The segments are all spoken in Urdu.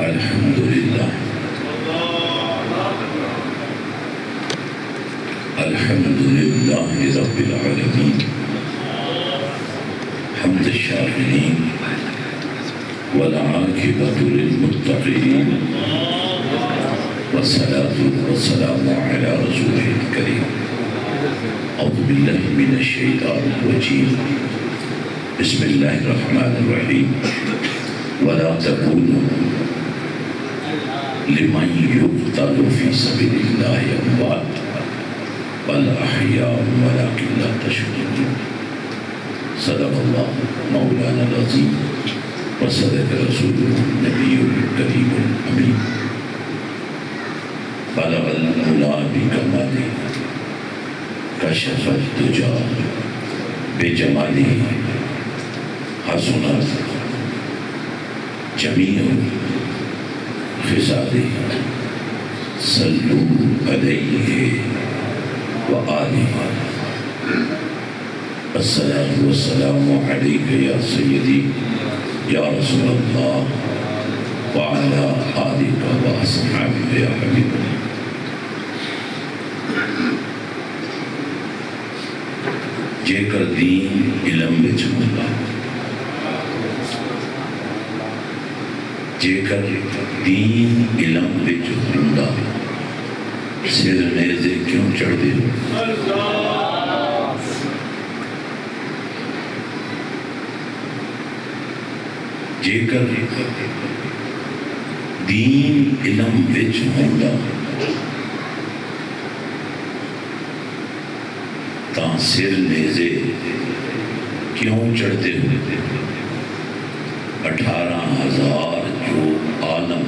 الحمدللہ الحمدللہ رب العالمین حمد الشاکرین والعاقبۃ للمتقین والصلاة والسلام علی رسولہ الکریم اعوذ باللہ من الشیطان الرجیم بسم اللہ الرحمن الرحیم ولا تکونوا لمن يقتل في سبيل الله أموات بل أحياء ولكن لا تشعرون صدق الله مولانا العظيم وصدق رسوله النبي الكريم الأمين بلغ العلا بكماله كشف الدجى بجماله حسنت جميع خصاله صلوا علیہ وآلہ الصلاة والسلام علیک یا سیدی یا رسول اللہ وعلا آلک واصحابک یا حبیب اللہ. جے کر دین علم وچ ہوندا جے کر دین علم وچ ہوندا سر نیزے کیوں چڑھ دے جے کر دین علم وچ ہوندا تاں سر نیزے کیوں چڑھتے ہوئے 18,000 جو عالم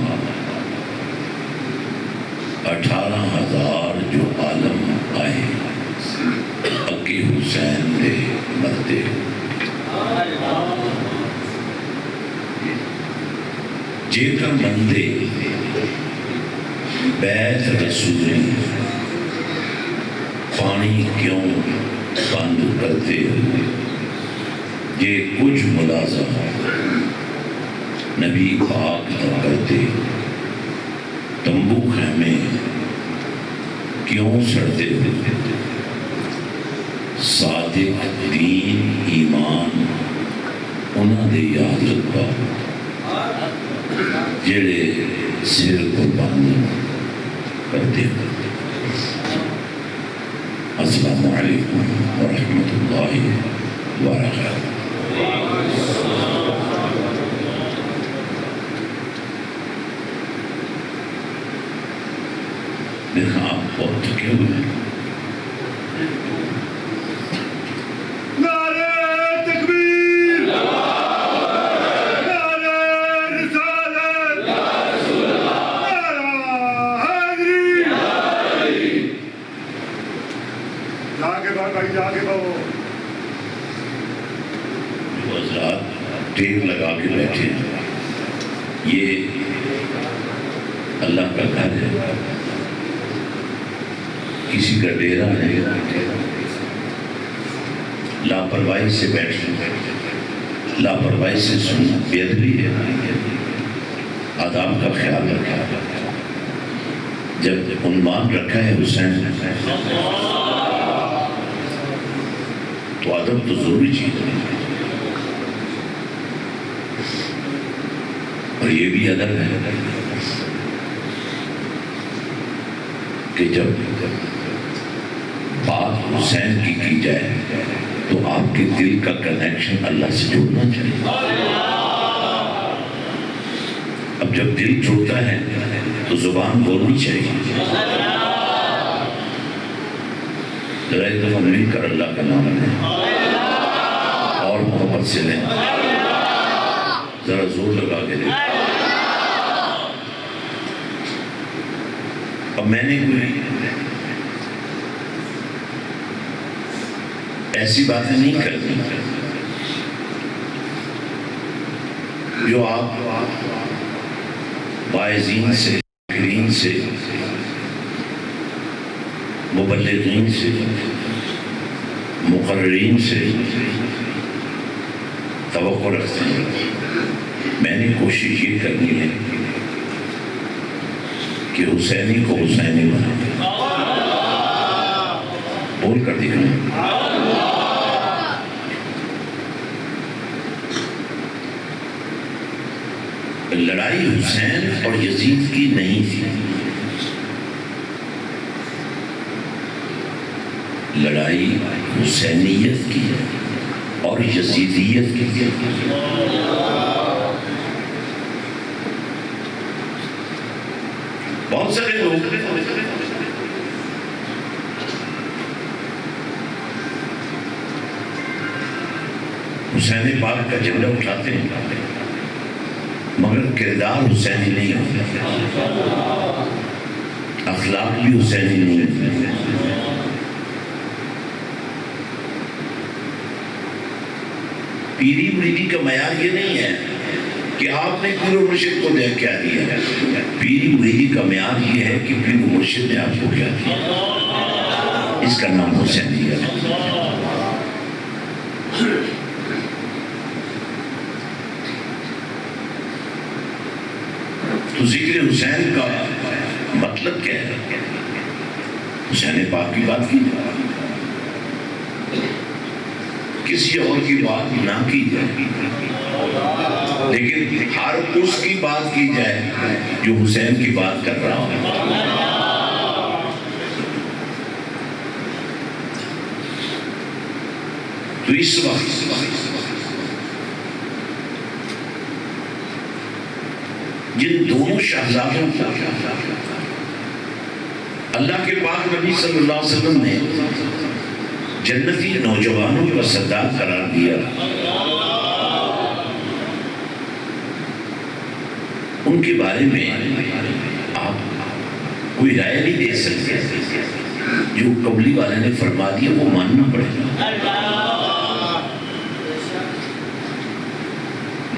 18,000 جو عالم آئے اکی حسین دے مرتے جے کر بندے بیت رسول پانی کیوں بند کرتے ہوئے یہ کچھ ملازم نبی پاک نہ کرتے تمبو خیمے کیوں سڑتے ہوئے صادق دین ایمان انہاں دے یاد رکھا جڑے سر قربانی کرتے ہوئے. السلام علیکم ورحمۃ اللہ وبرکاتہ. دیکھا آپ بہت تھکے ہوئے ہیں. نعرہ تکبیر نعرہ رسالت نعرہ حیدری جا کے بھائی جا کے بھائی جو حضرات ٹیپ لگا کے بیٹھے ہیں یہ اللہ کا گھر ہے کسی کا ڈیرا ہے. لاپرواہی سے بیٹھنا لاپرواہی سے سننا بے ادبی ہے. آداب کا خیال رکھا جب عنوان رکھا ہے حسین تو ادب تو ضروری چیز ہے اور یہ بھی ادب ہے. کہ جب بات حسین کی جائے تو آپ کے دل کا کنیکشن اللہ سے جڑنا چاہیے. اب جب دل جڑتا ہے تو زبان بولنی چاہیے. ذرا ایک دفعہ مل کر اللہ کا نام لیں اور محبت سے لیں. ذرا زور لگا کے دیں. اب میں نے کوئی ایسی باتیں نہیں کرتی جو آپ واعظین سے، ذاکرین سے، مبلغین سے، مقررین سے توقع رکھتے ہیں. میں نے کوشش یہ کرنی ہے کہ حسینی کو حسینی بنائیں. بول کر دکھائیں. لڑائی حسین اور یزید کی نہیں تھی، لڑائی حسینیت کی اور یزیدیت کی. بہت سارے لوگ حسین پاک کا جھنڈا اٹھاتے ہیں مگر کردار حسینی نہیں ہوتا، اخلاق بھی حسینی نہیں ہوتا. پیری مریدی کا معیار یہ نہیں ہے کہ آپ نے پیر و مرشد کو دیکھ کیا دیا ہے. پیری مریدی کا معیار یہ ہے کہ پیر و مرشد نے آپ کو کیا دیا. اس کا نام حسینیت ہے. تو ذکر حسین کا مطلب کیا ہے؟ حسین پاک کی بات کی جائے، کسی اور کی بات نہ کی جائے، لیکن ہر اس کی بات کی جائے جو حسین کی بات کر رہا ہو. تو اس وقت جن دونوں شہزادوں کو اللہ کے پاک نبی صلی اللہ علیہ وسلم نے جنتی نوجوانوں کا سردار قرار دیا، ان کے بارے میں آپ کوئی رائے نہیں دے سکتے. جو قبلی والے نے فرما دیا وہ ماننا پڑے گا.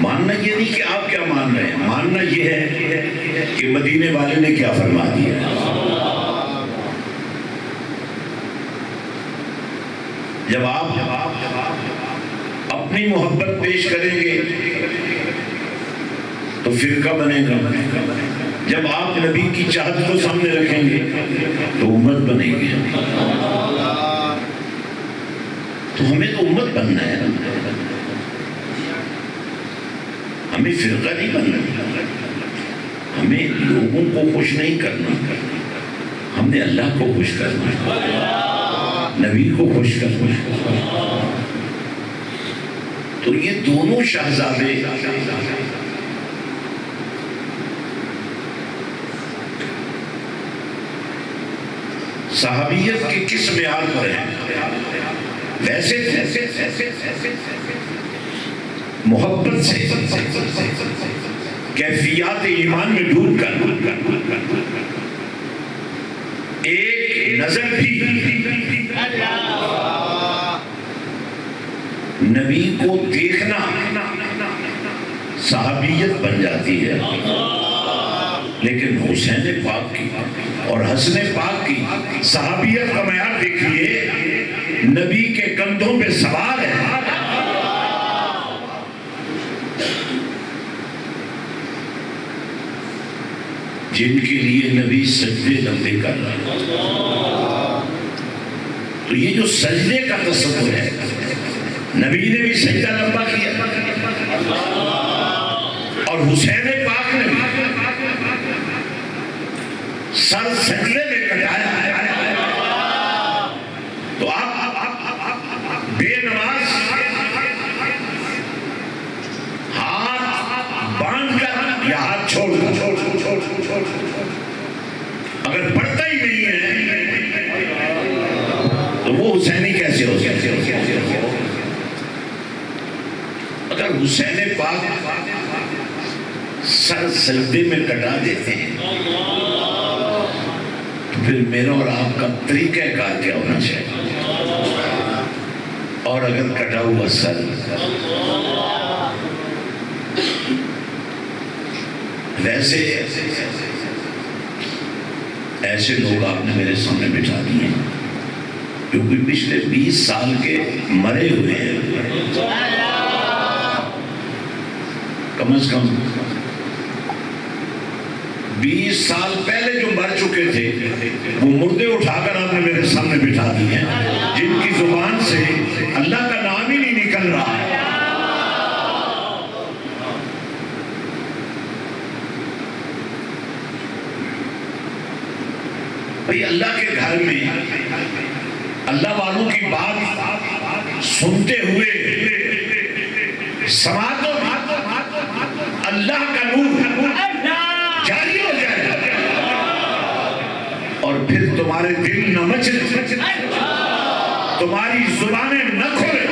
ماننا یہ نہیں کہ آپ کیا مان رہے ہیں، ماننا یہ ہے کہ مدینے والے نے کیا فرما دیا. جب آپ اپنی محبت پیش کریں گے تو فرقہ بنے گا. جب آپ نبی کی چاہت کو سامنے رکھیں گے تو امت بنے گی. تو ہمیں تو امت بننا ہے، ہمیں فرقہ نہیں بننا. ہمیں لوگوں کو خوش نہیں کرنا، ہم نے اللہ کو خوش کرنا، نبی کو خوش کرنا. تو یہ دونوں شہزادے صحابیت کے کس معیار پر ہیں؟ ویسے محبت سے کیفیات ایمان میں ڈوب کر ایک نظر بھی نبی کو دیکھنا صحابیت بن جاتی ہے. لیکن حسین پاک کی اور حسن پاک کی صحابیت کا معیار دیکھیے، نبی کے کندھوں پہ سوار ہے. جن کے لیے نبی سجدے لمبے کر رہا ہے. تو یہ جو سجدے کا تصور ہے، نبی نے بھی سجدہ لمبا کیا اور حسین پاک نے بھی سر سجدے میں کٹایا. اگر پڑھتا ہی نہیں ہے تو وہ حسینی کیسے ہو سکتے؟ اگر حسین پاک سر سجدے میں کٹا دیتے ہیں تو پھر میرا اور آپ کا طریقہ کار کیا ہونا چاہیے؟ اور اگر کٹا ہوا سر ویسے ایسے لوگ آپ نے میرے سامنے بٹھا دیے جو کوئی پچھلے 20 سال کے مرے ہوئے ہیں، کم از کم 20 سال پہلے جو مر چکے تھے وہ مردے اٹھا کر آپ نے میرے سامنے بٹھا دیے ہیں، جن کی زبان سے اللہ کا نام ہی نہیں نکل رہا ہے۔ بھئی اللہ کے گھر میں اللہ والوں کی بات سنتے ہوئے سماعت اللہ کا نور جاری ہو جائے اور پھر تمہارے دل نہ مچلے، تمہاری زبانیں نہ کھولے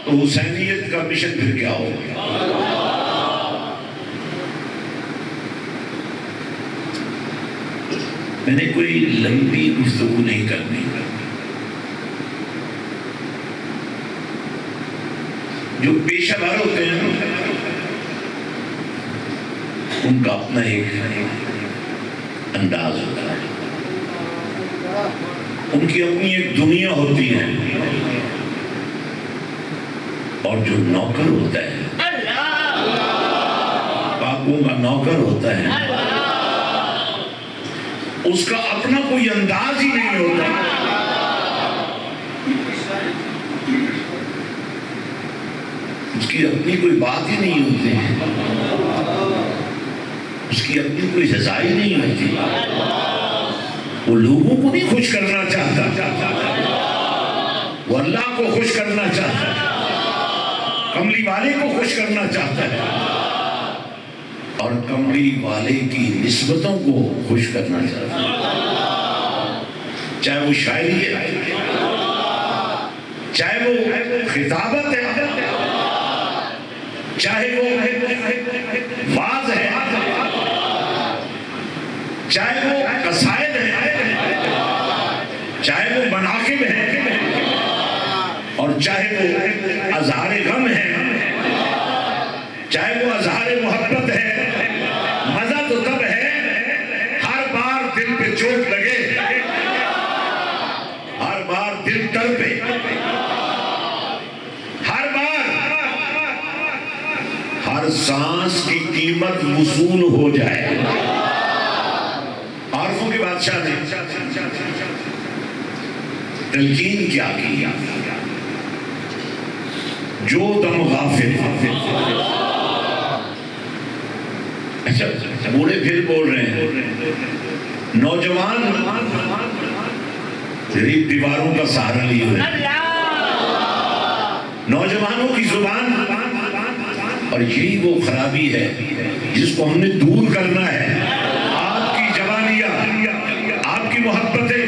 تو حسینیت کا مشن پھر کیا ہوگا؟ میں نے کوئی لمبی گفتگو نہیں کرنی، جو پیشہ ور ہوتے ہیں ان کا اپنا ایک انداز ہوتا ہے، ان کی اپنی ایک دنیا ہوتی ہے، اور جو نوکر ہوتا ہے پاکوں کا نوکر ہوتا ہے اس کا اپنا کوئی انداز ہی نہیں ہوتا، اس کی اپنی کوئی بات ہی نہیں ہوتی، اس کی اپنی کوئی سزا ہی نہیں ہوتی، وہ لوگوں کو نہیں خوش کرنا چاہتا، وہ اللہ کو خوش کرنا چاہتا ہے، کملی والے کو خوش کرنا چاہتا ہے، اور کملی والے کی نسبتوں کو خوش کرنا چاہتا ہے، چاہے وہ شاعری ہے، چاہے وہ خطابت ہے، چاہے وہ واعظ ہے، چاہے وہ قصائد ہے، چاہے وہ مناقب ہے، اور چاہے وہ اظہار غم ہے، چاہے وہ اظہار محبت ہے، مزہ تو تب ہے ہر بار دل پہ چوٹ لگے، ہر بار دل تڑپے، ہر بار ہر سانس کی قیمت وصول ہو جائے۔ عارفوں کے بادشاہ نے تلقین کیا کیا، جو دم غافل، اچھا بوڑھے پھر بول رہے ہیں، نوجوان غریب دیواروں کا سہارا لیے ہوئے، نوجوانوں کی زبان، اور یہی وہ خرابی ہے جس کو ہم نے دور کرنا ہے۔ آپ کی جوانیاں، آپ کی محبتیں،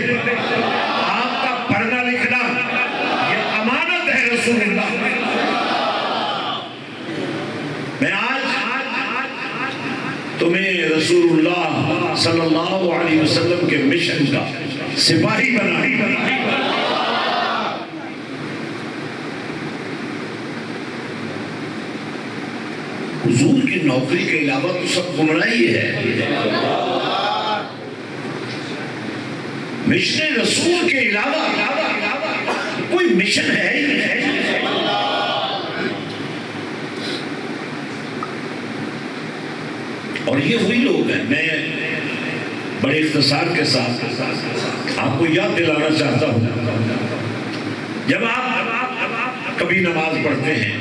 آپ کا پڑھنا لکھنا یہ امانت ہے رسول اللہ۔ میں آج تمہیں رسول اللہ صلی اللہ علیہ وسلم کے مشن کا سپاہی بنا، حضور کی نوکری کے علاوہ تو سب گمراہی ہے، مشن رسول کے علاوہ کوئی مشن ہے ہی نہیں۔ اور یہ وہی لوگ ہیں، میں بڑے اختصار کے ساتھ آپ کو یاد دلانا چاہتا ہوں، جب آپ کبھی نماز پڑھتے ہیں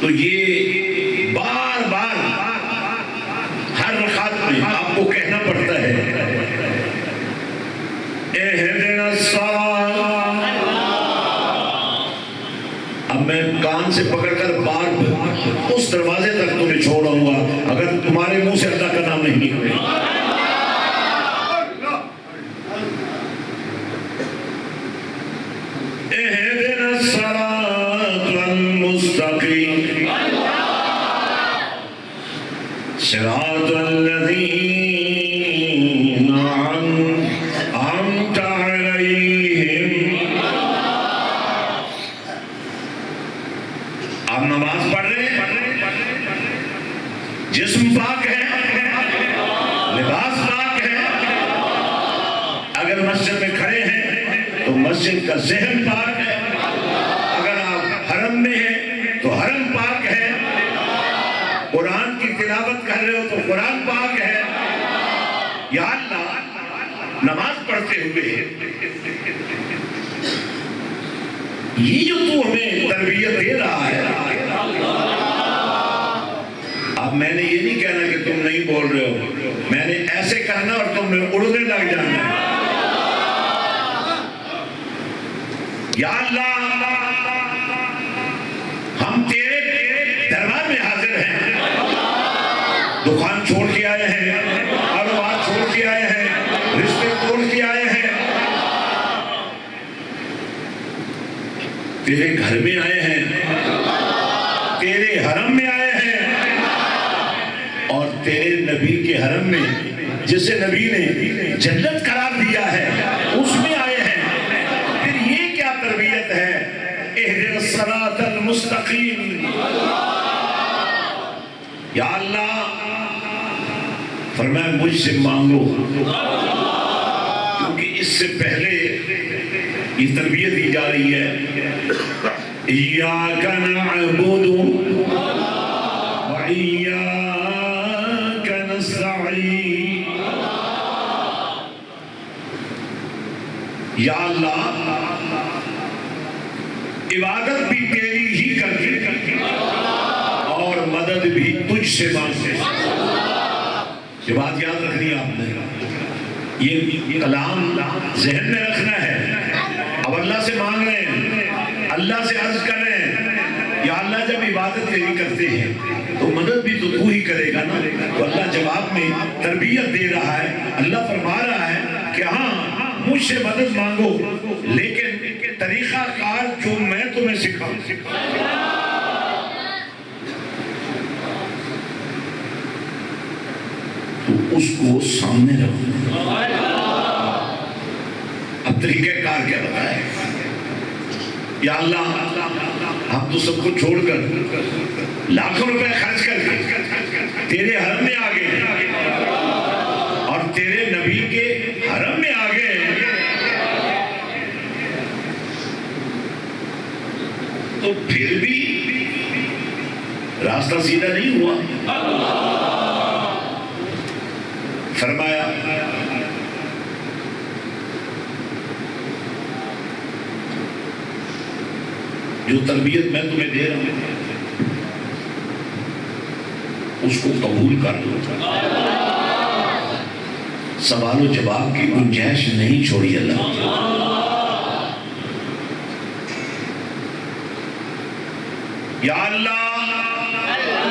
تو یہ بار بار ہر رکعت میں آپ کو کہنا پڑتا ہے، اہدنا الصراط۔ اب میں کان سے پکڑ کر بار اس دروازے تک تمہیں چھوڑ رہا ہوں نہیں ہوئے. اهدنا الصراط المستقيم صراط الذين أنعمت عليهم. آپ نماز پڑھ رہے ہیں، جسم پاک ہے، لباس پاک ہے. اگر مسجد میں کھڑے ہیں تو مسجد کا ذہن پاک ہے. اگر آپ حرم میں ہیں تو حرم پاک ہے. قرآن کی تلاوت کر رہے ہو تو قرآن پاک ہے. یا اللہ، نماز پڑھتے ہوئے یہ جو تو ہمیں تربیت دے رہا ہے، اب میں نے یہ نہیں کہنا کہ تم نہیں بول رہے ہو، میں نے ایسے کرنا اور تم نے اڑنے لگ جانا. یا اللہ، ہم تیرے دربار میں حاضر ہیں. دکان چھوڑ کے آئے ہیں، کاروبار چھوڑ کے آئے ہیں، رشتے توڑ کے آئے ہیں، تیرے گھر میں آئے ہیں، تیرے حرم میں آئے ہیں، اور تیرے نبی کے حرم میں جسے نبی نے جنت قرار دیا ہے اس میں آئے ہیں. پھر یہ کیا تربیت ہے؟ اہدنا الصراط المستقیم. یا اللہ، فرمایا مجھ سے مانگو، کیونکہ اس سے پہلے یہ تربیت دی جا رہی ہے. ایاک نعبد وایاک نستعین. یا اللہ، عبادت بھی تیری ہی کرتے اور مدد بھی تجھ سے مانگتے. یہ بات یاد رکھنی ہے آپ نے، یہ کلام ذہن میں رکھنا ہے. اب اللہ سے مانگ رہے ہیں، اللہ سے عرض کر رہے ہیں. یا اللہ، جب عبادت تیری کرتے ہیں تو مدد بھی تو ہی کرے گا نا. تو اللہ جواب میں تربیت دے رہا ہے. اللہ فرما رہا ہے کہ ہاں، مجھ سے مدد مانگو، لیکن طریقہ کار جو میں تمہیں سکھاؤں تو اس کو سامنے رکھو. اب طریقہ کار کیا بتائے؟ یا اللہ، ہم تو سب کو چھوڑ کر لاکھوں روپے خرچ کر کے تیرے حرم میں آ گئے اور تیرے نبی کے حرم میں آ گئے، تو پھر بھی راستہ سیدھا نہیں ہوا. فرمایا جو تربیت میں تمہیں دے رہا ہوں اس کو قبول کر لو. سوال و جواب کی گنجائش نہیں چھوڑی اللہ. یا اللہ،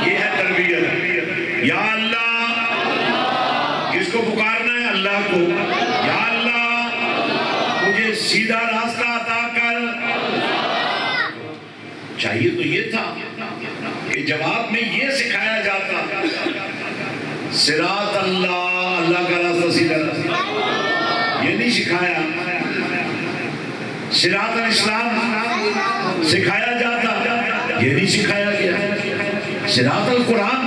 یہ ہے تربیت. یا اللہ، کس کو پکارنا ہے؟ اللہ کو. یا اللہ، مجھے سیدھا راستہ عطا کر. چاہیے تو یہ تھا کہ جواب میں یہ سکھایا جاتا، صراط اللہ، اللہ کا راستہ سیدھا راستہ. یہ نہیں سکھایا. صراط الاسلام سکھایا جاتا، یہ نہیں سکھایا گیا. صراط القرآن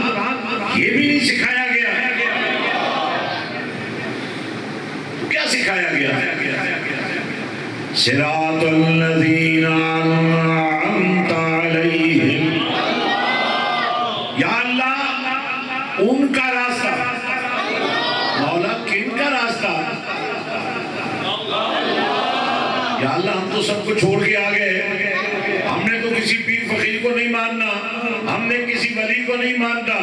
یہ بھی نہیں سکھایا گیا. کیا سکھایا گیا؟ صراط الذین انعمت علیہم. یا اللہ، ان کا راستہ. مولا، کن کا راستہ؟ یا اللہ، ہم تو سب کو چھوڑ کے آ گئے. ہم نے تو کسی پیر فقیر کو نہیں ماننا، ہم نے کسی ولی کو نہیں ماننا،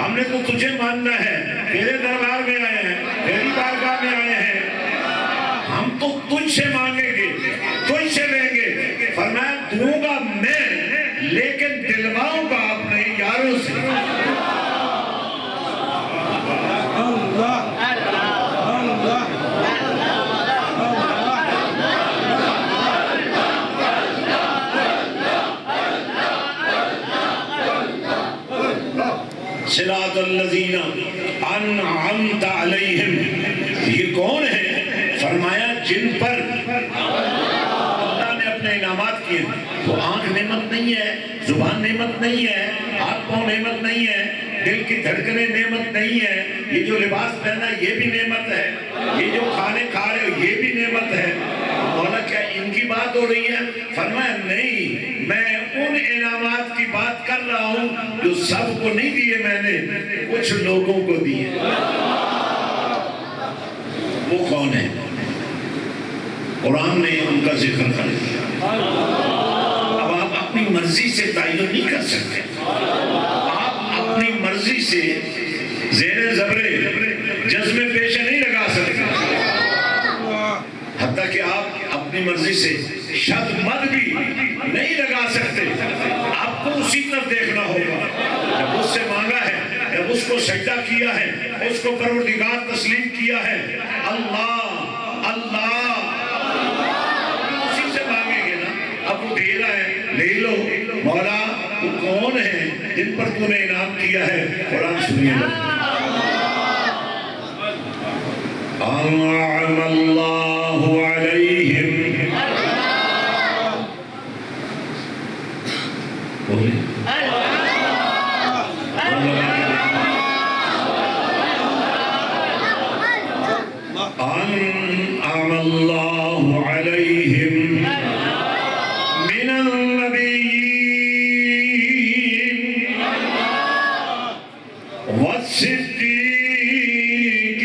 ہم نے تو تجھے ماننا ہے. تیرے دربار میں آئے ہیں، تیری بارگاہ میں آئے ہیں. ہم تو تجھ سے مانگیں گے، تجھ سے لیں گے. فرمایا دوں گا میں، لیکن دلواؤں گا اپنے یاروں سے. صراط الذین انعمت علیہم، یہ کون ہے؟ فرمایا جن پر اللہ نے اپنے انعامات کیے. تو آنکھ نعمت نہیں ہے، زبان نعمت نہیں ہے، ہاتھ پاؤں نعمت نہیں ہے، دل کی دھڑکنیں نعمت نہیں ہے، یہ جو لباس پہنا یہ بھی نعمت ہے، یہ جو کھانے کھا رہے ہو یہ بھی نعمت ہے. مولا کیا ان کی بات ہو رہی ہے؟ فرمایا نہیں، میں ان انعامات کی بات کر رہا ہوں جو سب کو نہیں دیے میں نے، کچھ لوگوں کو دیے. وہ کون ہے؟ قرآن نے ان کا ذکر کر دیا. اب آپ اپنی مرضی سے تعین نہیں کر سکتے، آپ اپنی مرضی سے زیر زبر جزم پیش نہیں لگا سکتے، حتیٰ کہ آپ اپنی مرضی سے شد مد بھی نہیں لگا سکتے. آپ کو اسی طرف دیکھنا ہوگا. جب اس سے مانگا ہے، جب اس کو سجدہ کیا ہے، اس کو پروردگار تسلیم کیا ہے، اللہ اللہ اسی سے مانگیں گے نا. اب وہ دے رہا ہے، لے لو. مولا وہ کون ہے جن پر تو نے انعام کیا ہے؟ قرآن سنیے گا. انعم اللہ علیہم، انعم اللہ علیہم من النبیین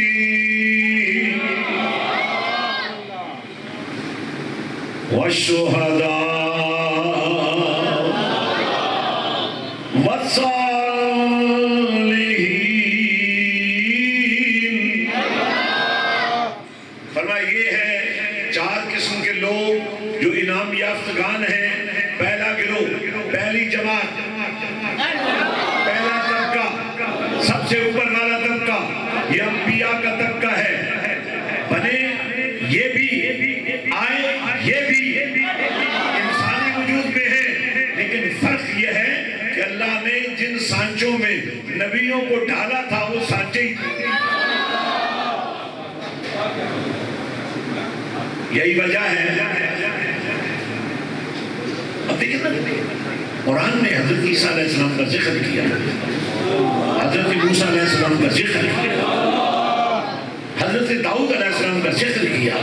والصدیقین والشہداء والصالحین. فرمایا یہ ہے 4 قسم کے لوگ جو انعام یافتگان ہیں. پہلا گروہ، پہلی جماعت، پہلا طبقہ، سب سے اوپر والا طبقہ یہ انبیاء کا طبقہ ہے. بنے یہ بھی، آئے یہ بھی، انسانی وجود میں ہے. لیکن فرق یہ ہے کہ اللہ نے جن سانچوں میں نبیوں کو ڈالا تھا وہ سانچے ہی تھے. یہی وجہ ہے. اب دیکھیں نا، قرآن نے حضرت عیسیٰ علیہ السلام کا ذکر کیا، حضرت موسیٰ علیہ السلام کا ذکر کیا، حضرت داؤد علیہ السلام کا ذکر کیا،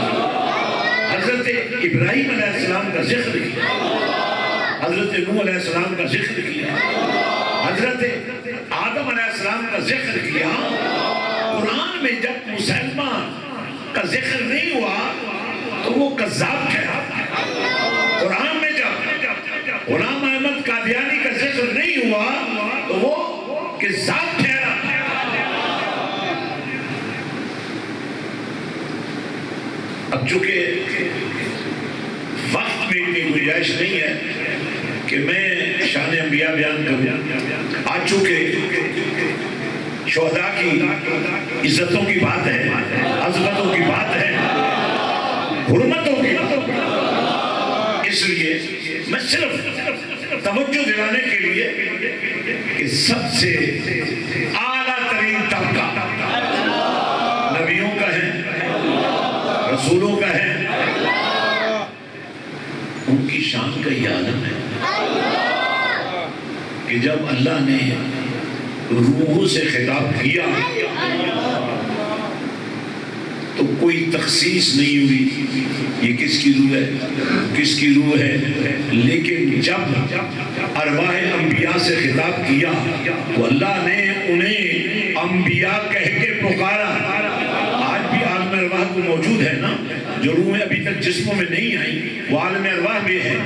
حضرت ابراہیم علیہ السلام کا ذکر کیا، حضرت نوح علیہ السلام کا ذکر کیا، حضرت آدم علیہ السلام کا ذکر کیا. قرآن میں جب مسلمہ کا ذکر نہیں ہوا تو وہ کذاب ٹھہرا. قرآن میں جب غلام احمد قادیانی کا ذکر نہیں ہوا تو وہ کذاب ٹھہرا. اب چونکہ وقت میں اتنی گنجائش نہیں ہے کہ میں شان انبیاء بیان کروں. آج چونکہ شہداء کی عزتوں کی بات ہے، عظمتوں کی بات ہے، حرمتوں کی، اس لیے میں صرف توجہ دلانے کے لیے کہ سب سے اعلیٰ ترین طبقہ نبیوں کا ہے، رسولوں کا ہے، ان کی شان کا یہ عالم ہے کہ جب اللہ نے روح سے خطاب کیا تو کوئی تخصیص نہیں ہوئی یہ کس کی روح ہے، کس کی روح ہے. لیکن جب ارواح انبیاء سے خطاب کیا تو اللہ نے انہیں انبیاء کہہ کے پکارا. آج بھی عالم ارواح کو موجود ہے نا، جو روحیں ابھی تک جسموں میں نہیں آئیں وہ عالم ارواح میں ہے.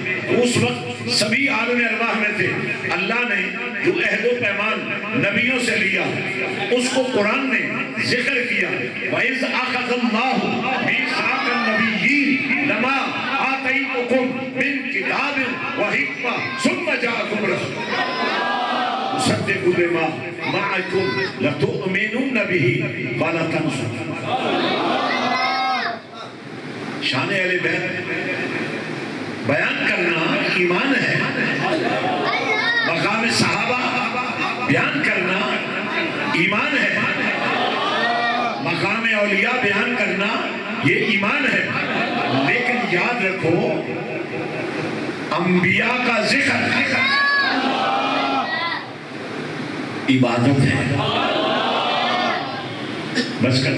اس وقت سبھی عالم ارواح میں تھے. اللہ نے جو عہد و پیمان نبیوں سے لیا اس کو قرآن نے ذکر کیا. وَإِذْ أَخَذَ اللَّهُ مِيثَاقَ النَّبِيِّينَ لَمَا آتَيْتُكُم مِّن كِتَابٍ وَحِكْمَةٍ ثُمَّ جَاءَكُمْ رَسُولٌ مُصَدِّقٌ لِّمَا مَعَكُمْ لَتُؤْمِنُنَّ بِهِ وَلَتَنصُرُنَّهُ. شان اہل بیت بیان کرنا ایمان ہے. مقام صحابہ بیان کرنا ایمان ہے. مقام اولیاء بیان کرنا یہ ایمان ہے. لیکن یاد رکھو انبیاء کا ذکر عبادت ہے. بس کر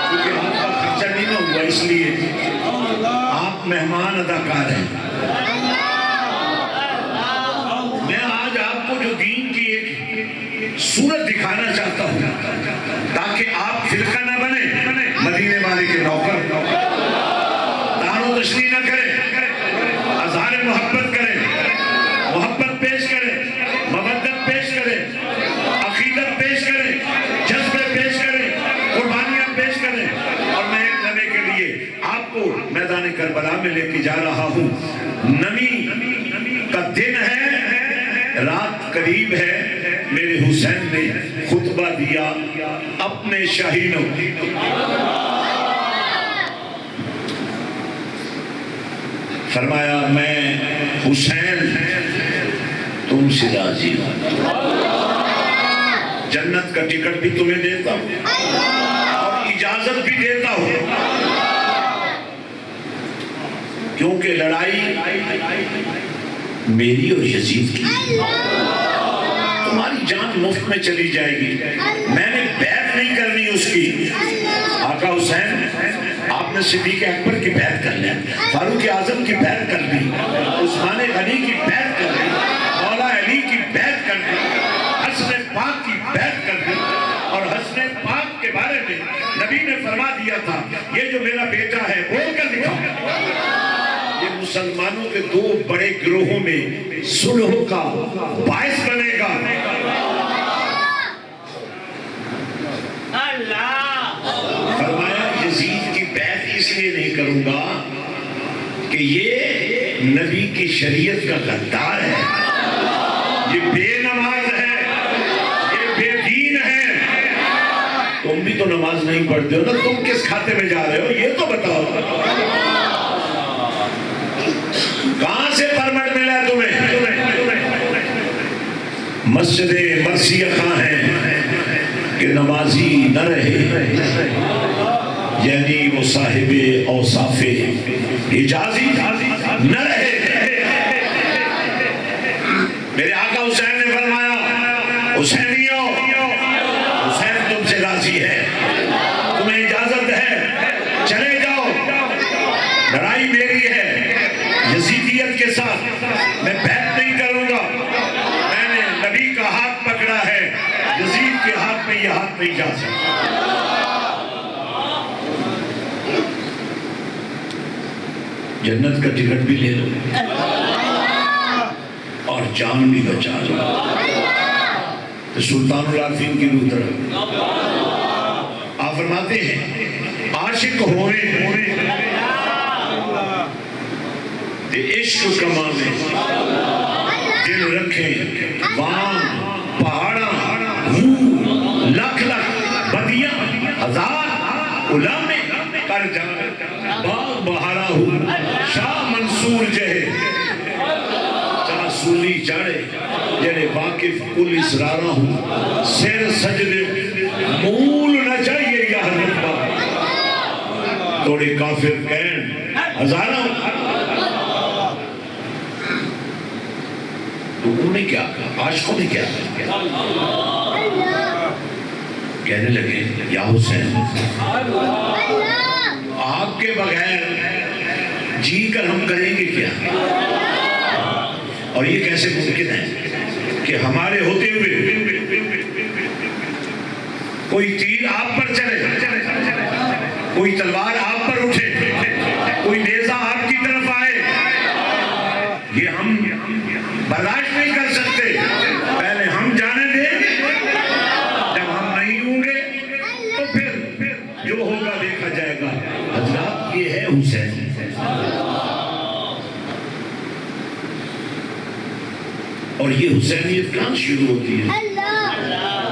کیونکہ آپ کا خرچہ نہیں نہ ہوا اس لیے آپ مہمان اداکار ہیں. میں آج آپ کو جو دین کی ایک صورت دکھانا چاہتا ہوں تاکہ آپ فرقہ نہ بنے مدینے والے کے نوکر دار و تشریح نہ کریں اظہار محبت کریں محبت پیش کریں مودت پیش کریں عقیدت پیش کریں جذبے پیش کریں قربانیاں پیش کریں. اور میں ایک لمحے کے لیے آپ کو میدان کربلا میں لے کے جا رہا ہوں. نمی کا دن ہے رات قریب ہے. میرے حسین نے خطبہ دیا اپنے شاہینوں فرمایا میں حسین تم سے راضی ہوں جنت کا ٹکٹ بھی تمہیں دیتا ہوں اور اجازت بھی دیتا ہوں کیونکہ لڑائی میری اور یزید کی تمہاری جان مفت میں چلی جائے گی. میں نے بیعت نہیں کرنی اس کی. آقا حسین آپ نے صدیق اکبر کی بیعت کر لی فاروق اعظم کی بیعت کر لی عثمان غنی کی بیعت کر لی مولا علی کی بیعت کر لی حسن پاک کی بیعت کر لی. اور حسن پاک کے بارے میں نبی نے فرما دیا تھا یہ جو میرا بیٹا ہے بول کر دکھاؤ. یہ مسلمانوں کے دو بڑے گروہوں میں صلح کا باعث بنے گا. فرمایا یزید کی بیعت اس لیے نہیں کروں گا کہ یہ نبی کی شریعت کا غدار ہے یہ بے نماز ہے یہ بے دین ہے. تم بھی تو نماز نہیں پڑھتے ہو نا تم کس کھاتے میں جا رہے ہو یہ تو بتاؤ. کہاں سے پرمٹ ملا ہے تمہیں؟ مسجد مرثیہ کہاں ہے کہ نمازی نہ رہے یعنی وہ صاحب اوصاف حجازی نہ رہے. میرے آقا حسین نے فرمایا حسینیوں حسین تم سے راضی ہے تمہیں اجازت ہے چلے جاؤ. لڑائی میری ہے یزیدیت کے ساتھ میں بیعت نہیں کروں گا. میں نے نبی کا ہاتھ پکڑا ہے یزید کے ہاتھ میں یہ ہاتھ نہیں جا سکتا. جنت کا ٹکٹ بھی لے لو اور جان بھی بچا لو. تو سلطان العارفین کی روح طرف آپ فرماتے ہیں عاشق ہوئے عشق کما میں دل رکھیں وان پہاڑاں لکھ لکھ بدیاں ہزار غلامے کر جائے باغ بہارا ہوں شاہ منصور جہے چاہ سولی چاڑے جنہیں واقف کل اسرارہ ہوں سیر سجدے مول نہ چاہیے یا ربا توڑے کافر کہن ہزارہ تو انہوں نے کیا کہا عاشقوں نے کیا کہا کہنے لگے یا حسین آپ کے بغیر جی کر ہم کریں گے کیا اور یہ کیسے ممکن ہے کہ ہمارے ہوتے ہوئے کوئی تیر آپ پر چلے کوئی تلوار آپ پر اٹھے کوئی نیزہ آپ کی طرف آئے یہ ہم برداشت نہیں کر سکتے. پہلے ہم جانے دیں جب ہم نہیں ہوں گے تو پھر جو ہوگا دیکھا جائے گا. حضرات یہ ہے حسین. اور یہ حسینیت کہاں شروع ہوتی ہے؟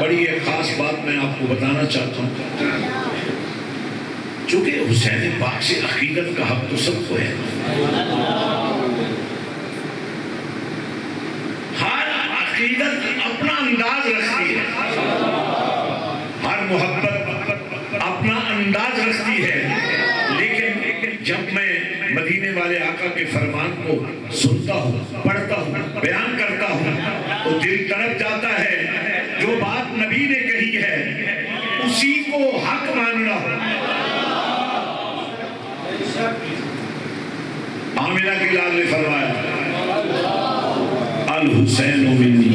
بڑی ایک خاص بات میں آپ کو بتانا چاہتا ہوں. چونکہ حسین پاک سے عقیدت کا حق تو سب کو ہے سنتا ہوں، پڑھتا ہوں، بیان کرتا ہوں تو دل تڑپ جاتا ہے جو بات نبی نے کہی ہے اسی کو حق ماننا ہو۔ آمنہ کے لال نے فرمایا الحسین منی،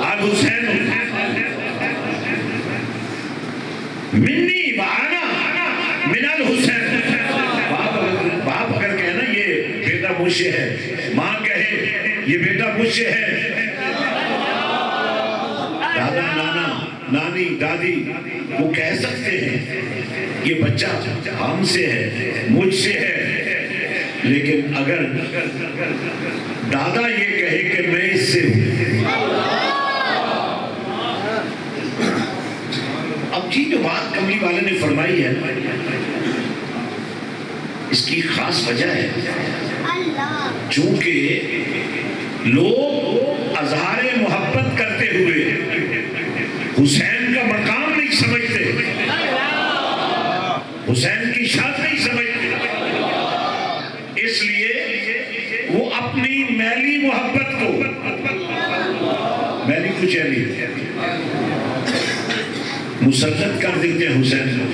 الحسین منی وانا من الحسین۔ باپ اگر کہے نا یہ بیٹا مجھ سے ہے، ماں کہے یہ بیٹا مجھ سے ہے، دادا نانا نانی دادی وہ کہہ سکتے ہیں یہ بچہ ہم سے ہے، مجھ سے ہے، لیکن اگر دادا یہ کہے کہ میں اس سے ہوں، اب جی جو بات کملی والے نے فرمائی ہے اس کی خاص وجہ ہے چونکہ لوگ اظہار محبت کرتے ہوئے حسین کا مقام نہیں سمجھتے، حسین کی شان نہیں سمجھتے، اس لیے وہ اپنی میلی محبت کو، میلی کچھ نہیں مسلط کر دیتے ہیں حسین کو۔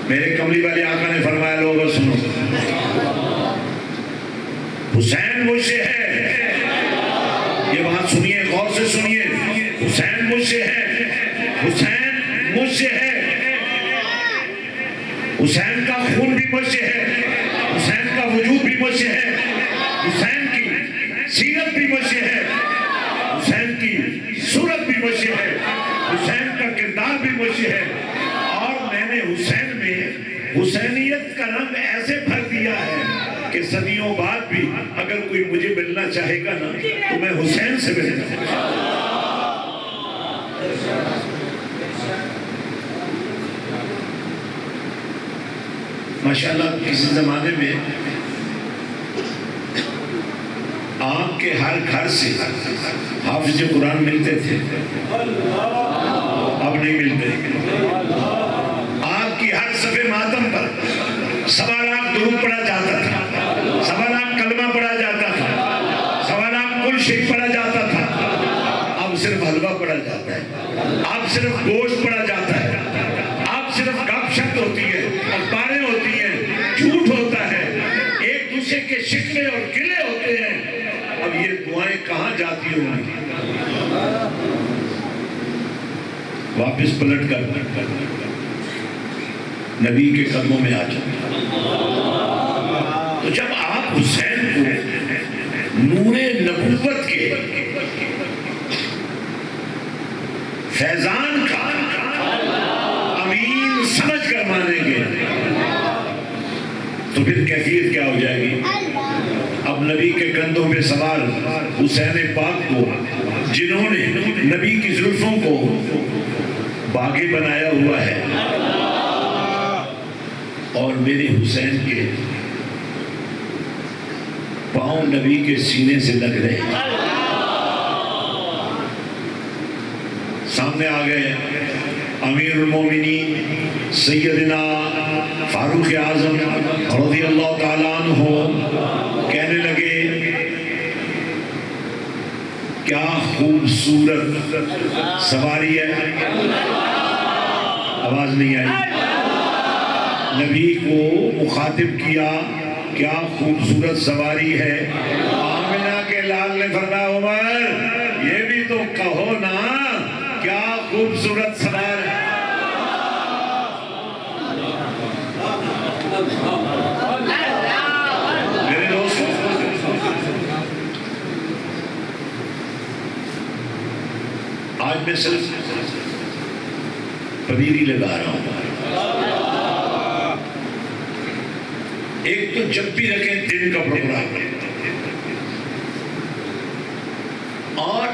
میرے کملی والے آقا نے فرمایا لوگوں سنو، حسین مجھ سے ہے، یہ بات سنیے غور سے سنیے، حسین مجھ سے ہے، حسین مجھ سے ہے، حسین کا خون بھی مجھ سے ہے، حسین کا وجود بھی مجھ سے ہے، حسین کی سیرت بھی مجھ سے ہے، حسین کی صورت بھی مجھ سے ہے، حسین کا کردار بھی مجھ سے ہے، اور میں نے حسین میں حسینیت کا رنگ ایسے بھر دیا ہے کہ صدیوں بعد بھی اگر کوئی مجھے ملنا چاہے گا نا تو میں حسین سے ملنا۔ ماشاءاللہ کسی زمانے میں آپ کے ہر گھر سے حافظ قرآن ملتے تھے، اب نہیں ملتے۔ آپ کی ہر صفحے ماتم پر 1.25 لاکھ درود پڑھا جاتا تھا، 1.25 لاکھ کلمہ پڑھا جاتا تھا، 1.25 لاکھ کل شیخ پڑھا جاتا تھا، اب صرف حلوہ پڑھا جاتا ہے، اب صرف گوشت پڑھا جاتا ہے، اب صرف گپ شپ ہوتی ہے، اخباریں ہوتی ہیں، جھوٹ ہوتا ہے، ایک دوسرے کے شکوے اور گلے ہوتے ہیں۔ اب یہ دعائیں کہاں جاتی ہوں گی؟ واپس پلٹ کر نبی کے قدموں میں آ جاؤ۔ تو جب آپ حسین کو نور نبوت کے فیضان کا امین سمجھ کر مانیں گے تو پھر کیفیت کیا ہو جائے گی؟ اب نبی کے کندھوں پہ سوار حسین پاک کو جنہوں نے نبی کی زلفوں کو باغی بنایا ہوا ہے اور میرے حسین کے پاؤں نبی کے سینے سے لگ رہے ہیں، سامنے آ گئے امیر المومنین سیدنا فاروق اعظم رضی اللہ تعالیٰ عنہ، کہنے لگے کیا خوبصورت سواری ہے، آواز نہیں آئی، نبی کو مخاطب کیا کیا خوبصورت سواری ہے۔ آمنہ کے لال نے فرمایا عمر یہ بھی تو کہو نا کیا خوبصورت سواری ہے۔ میرے دوستو آج میں صرف پذیری لگا رہا ہوں، ایک تو جب بھی رکھیں دن کا پروگرام اور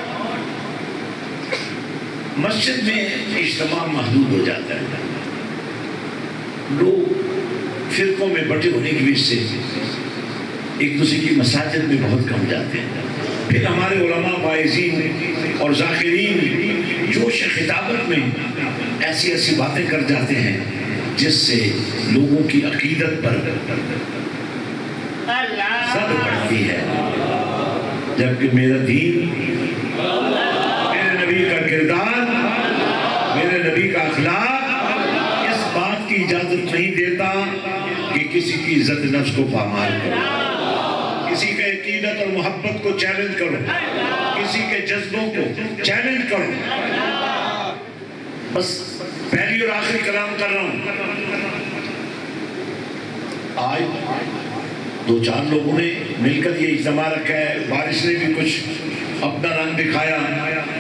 مسجد میں اجتماع محدود ہو جاتا ہے، لوگ فرقوں میں بٹے ہونے کی وجہ سے ایک دوسرے کی مساجد میں بہت کم جاتے ہیں۔ پھر ہمارے علماء فائزین اور ذاکرین جوش خطابت میں ایسی ایسی باتیں کر جاتے ہیں جس سے لوگوں کی عقیدت پر زد پڑتی ہے، جبکہ میرا دین، میرے نبی کا کردار، میرے نبی کا اخلاق اس بات کی اجازت نہیں دیتا کہ کسی کی عزت نفس کو پامال کرو، کسی کے عقیدت اور محبت کو چیلنج کرو، کسی کے جذبوں کو چیلنج کرو۔ بس پہلی اور آخری کلام کر رہا ہوں۔ آج دو چار لوگوں نے مل کر یہ اجتماع رکھا ہے، بارش نے بھی کچھ اپنا رنگ دکھایا،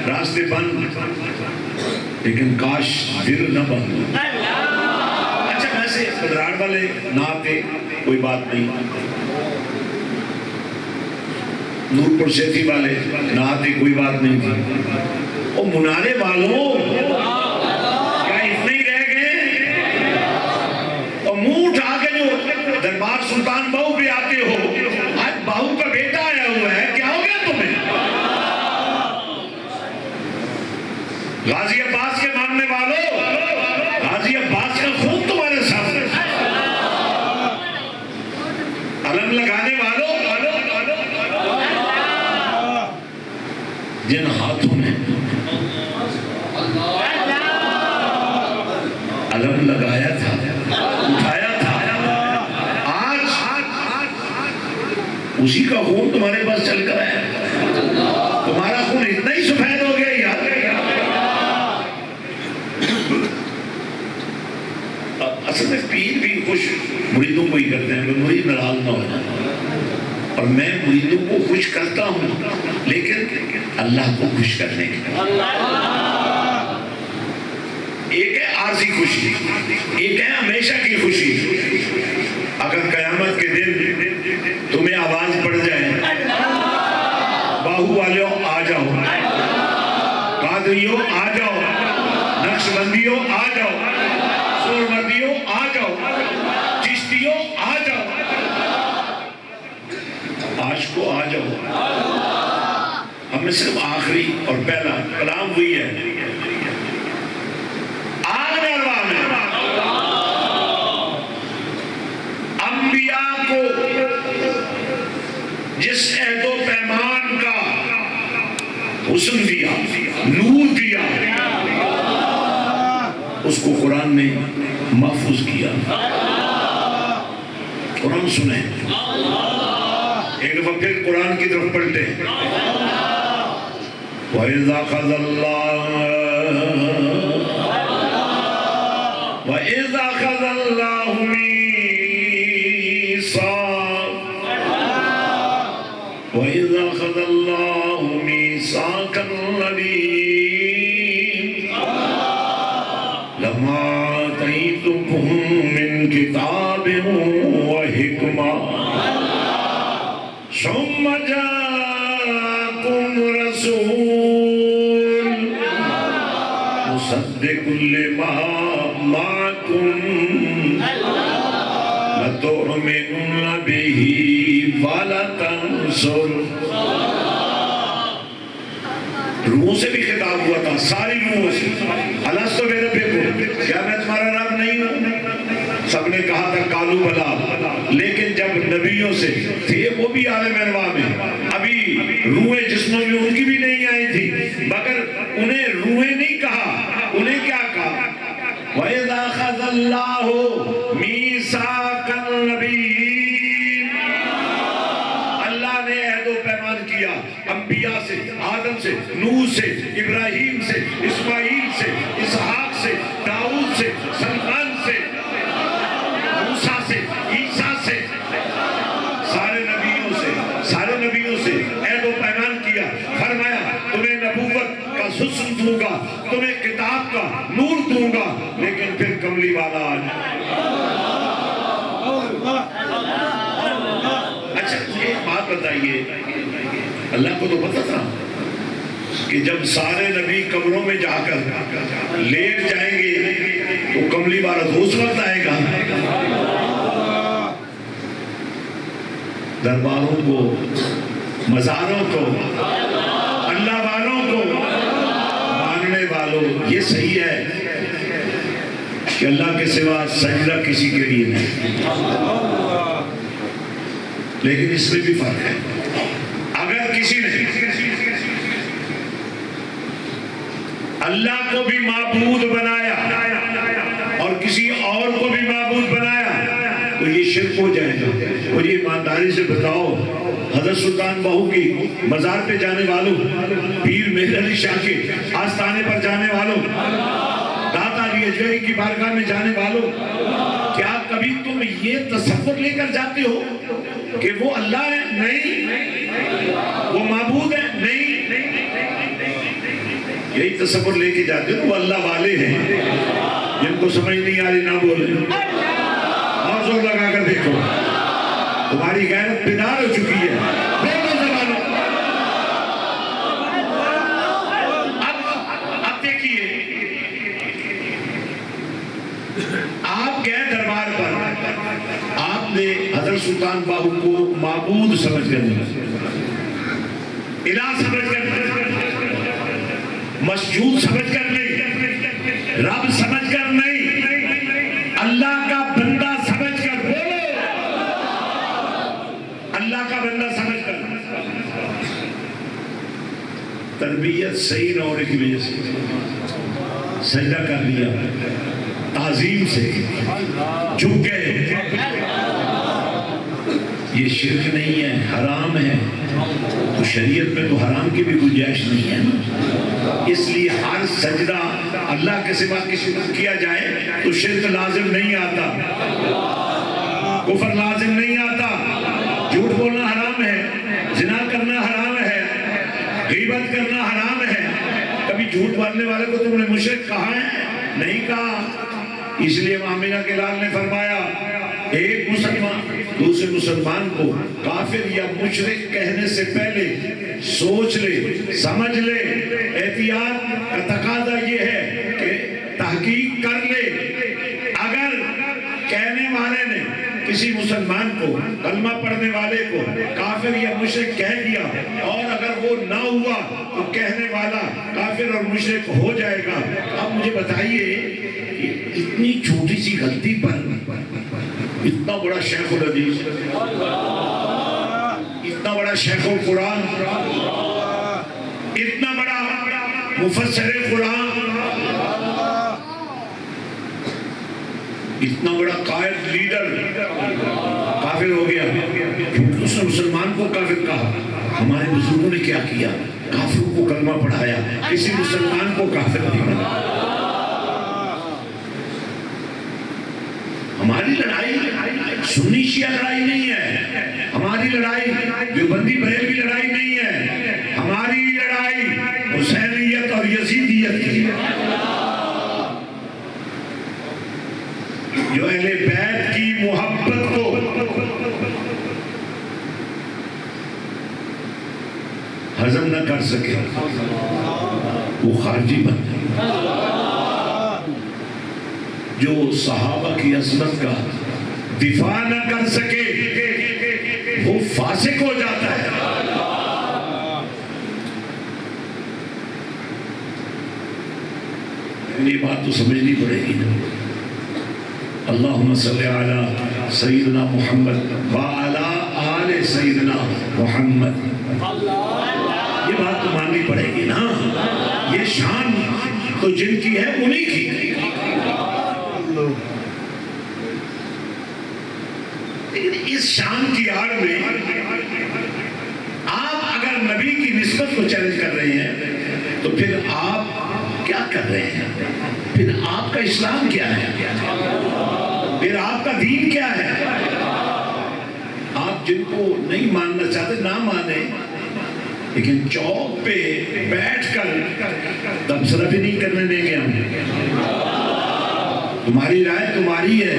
راستے بند، لیکن کاش دل نہ بند ہو۔ اچھا ویسے بدراڑ والے نہ آتے کوئی بات نہیں، نور پور سیٹھی والے نہ آتے کوئی بات نہیں تھی، اور منارے والوں کیا اتنے ہی رہ گئے؟ اور منہ اٹھا کے جو دربار سلطان بہو بھی آتے ہو، آج بہو کا بیٹا آیا ہوا ہے، کیا ہو گیا تمہیں؟ غازی عباس کے ماننے والوں، غازی عباس کا خون تمہارے سامنے، علم لگانے والوں، جن ہاتھوں نے علم لگایا تھا، اٹھایا تھا، آج اسی کا خون تمہارے پاس چل کر آیا، تمہارا خون اتنا ہی سفید ہو گیا یار۔ اصل میں پیر بھی خوش مریدوں کو ہی کرتے ہیں کہ مرید ناراض نہ ہو جائے، اور میں مریدوں کو خوش کرتا ہوں لیکن اللہ کو خوش کرنے کے لیے۔ ایک ہے عارضی خوشی، ایک ہے ہمیشہ کی خوشی۔ اگر قیامت کے دن تمہیں آواز پڑ جائے، باہو والوں آ جاؤ، قادریوں آ جاؤ، نقش بندیوں آ جاؤ، سورمردیوں آ جاؤ، چشتیوں آ جاؤ، عاشقوں آ جاؤ، ہمیں صرف آخری اور پہلا کلام ہوئی ہے، آگ ارواح میں انبیاء کو جس عہد و پیمان کا حسن دیا، نور دیا، اس کو قرآن نے محفوظ کیا۔ قرآن سنیں، ایک دفعہ پھر قرآن کی طرف پلٹے۔ وَإِذَا أَخَذَ اللَّهُ مِيثَاقَ النَّبِيِّينَ لَمَا آتَيْتُكُم مِّن كِتَابٍ وَحِكْمَةٍ ثُمَّ جَاءَكُمْ رَسُولٌ مُصَدِّقٌ لِّمَا مَعَكُمْ لَتُؤْمِنُنَّ بِهِ وَلَتَنصُرُنَّهُ۔ روحوں سے بھی خطاب ہوا تھا، ساری روحوں سے، الستو بربکم، کیا میں تمہارا رب نہیں ہوں؟ سب نے کہا تھا قالوا بلی، لیکن جب نبیوں سے تھے وہ بھی عالم ارواح میں، ابھی روحیں جسموں میں ان کی بھی نہیں آئی تھی، مگر انہیں روحیں نہیں کہا، انہیں کیا کہا؟ وَإِذَا أَخَذَ اللَّهُ مِيثَاقَ النَّبِيِّينَ، اللہ نے عہد و پیمان کیا انبیاء سے، آدم سے، نوح سے، ابراہیم سے، اسماعیل سے، اسحاق سے، داؤد سے، سلمان سے، موسیٰ سے، عیسیٰ سے، سارے نبیوں سے عہد و پیمان کیا، فرمایا تمہیں نبوت کا حسن دوں گا، تمہیں کتاب کا نور دوں گا، لیکن پھر کملی والا آ جائے۔ اچھا ایک بات بتائیے، اللہ کو تو پتا تھا کہ جب سارے نبی قبروں میں جا کر لیٹ جائیں گے تو کملی بارت اس وقت آئے گا۔ درباروں کو مزاروں کو، اللہ والوں کو، ماننے والوں. یہ صحیح ہے کہ اللہ کے سوا سجدہ کسی کے لیے نہیں، لیکن اس میں بھی فرق ہے. اگر کسی نے اللہ کو بھی معبود بنایا اور کسی اور کو بھی معبود بنایا تو یہ شرک ہو جائے گا. اور یہ ایمانداری سے بتاؤ، حضرت سلطان بہو کی مزار پہ جانے والوں، پیر مہر علی شاہ کے آستانے پر جانے والوں، داتا علی اجمیری کی بارگاہ میں جانے والوں، کیا کبھی تم یہ تصور لے کر جاتے ہو کہ وہ اللہ ہے؟ نہیں. وہ معبود ہے؟ نہیں. یہی تصور لے کے جاتے ہو وہ اللہ والے ہیں. جن کو سمجھ نہیں آ رہی نہ بولے، اور زور لگا کر دیکھو. تمہاری غیرت بیدار ہو چکی ہے. بولو زبانوں. اب دیکھیے، آپ گئے دربار پر، آپ نے حضرت سلطان باہو کو معبود سمجھ کر نہیں، الہ سمجھ کر نہیں، مسجود سمجھ کر نہیں، رب سمجھ کر نہیں، اللہ کا بندہ سمجھ کر. بولو، اللہ کا بندہ سمجھ کر. تربیت صحیح نہ ہونے کی وجہ سے سجدہ کر لیا، تعظیم سے جھک گئے. یہ شرک نہیں ہے، حرام ہے. تو شریعت میں تو حرام کی بھی گنجائش نہیں ہے. اس لیے ہر سجدہ اللہ کے سوا کسی کو کیا جائے تو شرک لازم نہیں آتا، کفر لازم نہیں آتا. جھوٹ بولنا حرام ہے، زنا کرنا حرام ہے، غیبت کرنا حرام ہے. کبھی جھوٹ بولنے والے کو تم نے مشرک کہا ہے؟ نہیں کہا. اس لیے آمینہ کے لال نے فرمایا، ایک مسلمان دوسرے مسلمان کو کافر یا مشرک کہنے سے پہلے سوچ لے، سمجھ لے. احتیاط کا تقاضا یہ ہے کہ تحقیق کر لے. اگر کہنے والے نے کسی مسلمان کو، کلمہ پڑھنے والے کو کافر یا مشرک کہہ دیا اور اگر وہ نہ ہوا تو کہنے والا کافر اور مشرک ہو جائے گا. اب مجھے بتائیے، اتنی چھوٹی سی غلطی پر اتنا بڑا شیخ الحدیث، اتنا بڑا شیخ القرآن، اتنا بڑا مفسر قرآن، اتنا بڑا قائد لیڈر کافر ہو گیا کیونکہ اس نے مسلمان کو کافر کہا. ہمارے بزرگوں نے کیا کیا؟ کافروں کو کلمہ پڑھایا، کسی مسلمان کو کافر نہیں بنایا. ہماری لڑائی سنی شیعہ لڑائی نہیں ہے، ہماری لڑائی دیوبندی بریلوی لڑائی نہیں ہے. ہماری لڑائی حسینیت اور یزیدیت کی ہے. جو اہل بیت کی محبت کو ہضم نہ کر سکے وہ خارجی بن جائے. جو صحابہ کی عظمت کا دفاع نہ کر سکے وہ فاسق ہو جاتا ہے. یہ بات تو سمجھنی پڑے گی نا. اللہم صلی علی سیدنا محمد وعلی آل سیدنا محمد. یہ بات تو ماننی پڑے گی نا. یہ شان تو جن کی ہے انہی کی. لیکن اس شان کی آڑ میں آپ اگر نبی کی نسبت کو چیلنج کر رہے ہیں تو پھر آپ کیا کر رہے ہیں؟ پھر آپ کا اسلام کیا ہے؟ پھر آپ کا دین کیا ہے؟ آپ جن کو نہیں ماننا چاہتے نہ مانیں، لیکن چوک پہ بیٹھ کر تبصرہ بھی نہیں کرنے دیں گے ہم. تمہاری رائے تمہاری ہے.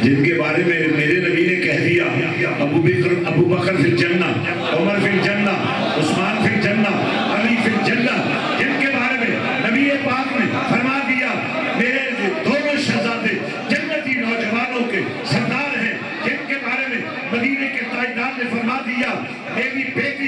جن کے بارے میں میرے نبی نے کہہ دیا ابو بکر فی الجنہ، عمر فی الجنہ، عثمان فی الجنہ، علی فی الجنہ. جن کے بارے میں نبی پاک نے فرما دیا میرے دونوں شہزادے جنتی نوجوانوں کے سردار ہیں. جن کے بارے میں مدینے کے تاجدار نے فرما دیا میری بیٹی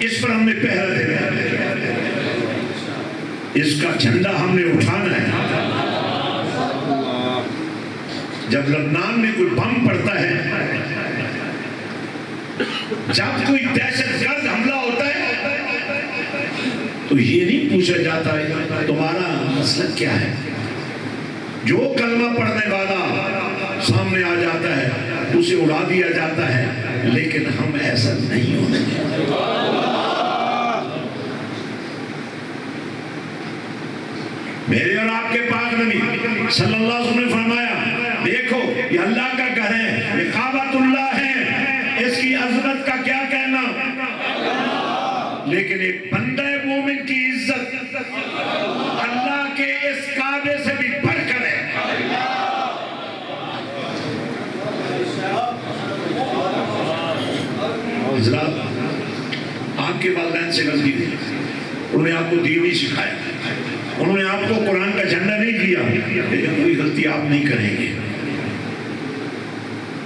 اس پر ہم نے پہرا دینا ہے، اس کا جھنڈا ہم نے اٹھانا ہے۔ جب لبنان میں کوئی بم پڑتا ہے، جب کوئی دہشت گرد حملہ ہوتا ہے، تو یہ نہیں پوچھا جاتا ہے تمہارا مسلک کیا ہے۔ جو کلمہ پڑھنے والا سامنے آ جاتا ہے اسے اڑا دیا جاتا ہے، لیکن ہم ایسا نہیں ہونے دیں۔ میرے اور آپ کے پاک نبی صلی اللہ علیہ وسلم نے فرمایا، دیکھو یہ اللہ کا گھر ہے، یہ کعبۃ اللہ ہے، اس کی عظمت کا کیا کہنا، لیکن ایک بندہ مومن کی عزت اللہ کے اس کعبے سے بھی بڑھ کر ہے۔ حضرات، آپ کے والدین سے غلطی تھی، انہوں نے آپ کو دین نہیں سکھایا، انہوں نے آپ کو قرآن کا جھنڈا نہیں دیا، لیکن کوئی غلطی آپ نہیں کریں گے،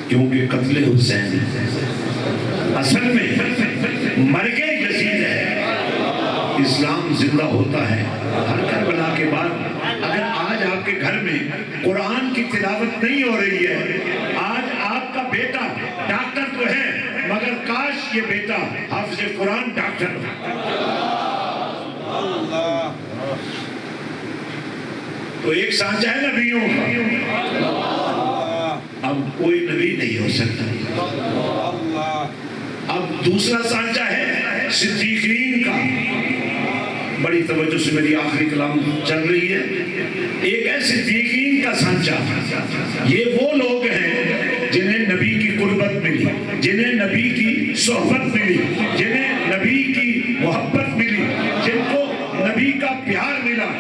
کیونکہ قتل حسین اصل میں مرگ یزید ہے۔ اسلام زندہ ہوتا ہے ہر کربلا کے بعد۔ اگر آج آپ کے گھر میں قرآن کی تلاوت نہیں ہو رہی ہے، آج آپ کا بیٹا ڈاکٹر تو ہے مگر کاش یہ بیٹا حافظ قرآن ڈاکٹر ہو۔ تو ایک سانچہ ہے نبیوں کا، اب کوئی نبی نہیں ہو سکتا۔ اب دوسرا سانچہ ہے صدیقین کا۔ بڑی توجہ سے میری آخری کلام چل رہی ہے۔ ایک ہے صدیقین کا سانچہ، یہ وہ لوگ ہیں جنہیں نبی کی قربت ملی، جنہیں نبی کی صحبت ملی، جنہیں نبی کی محبت ملی، جن کو نبی کا پیار ملا،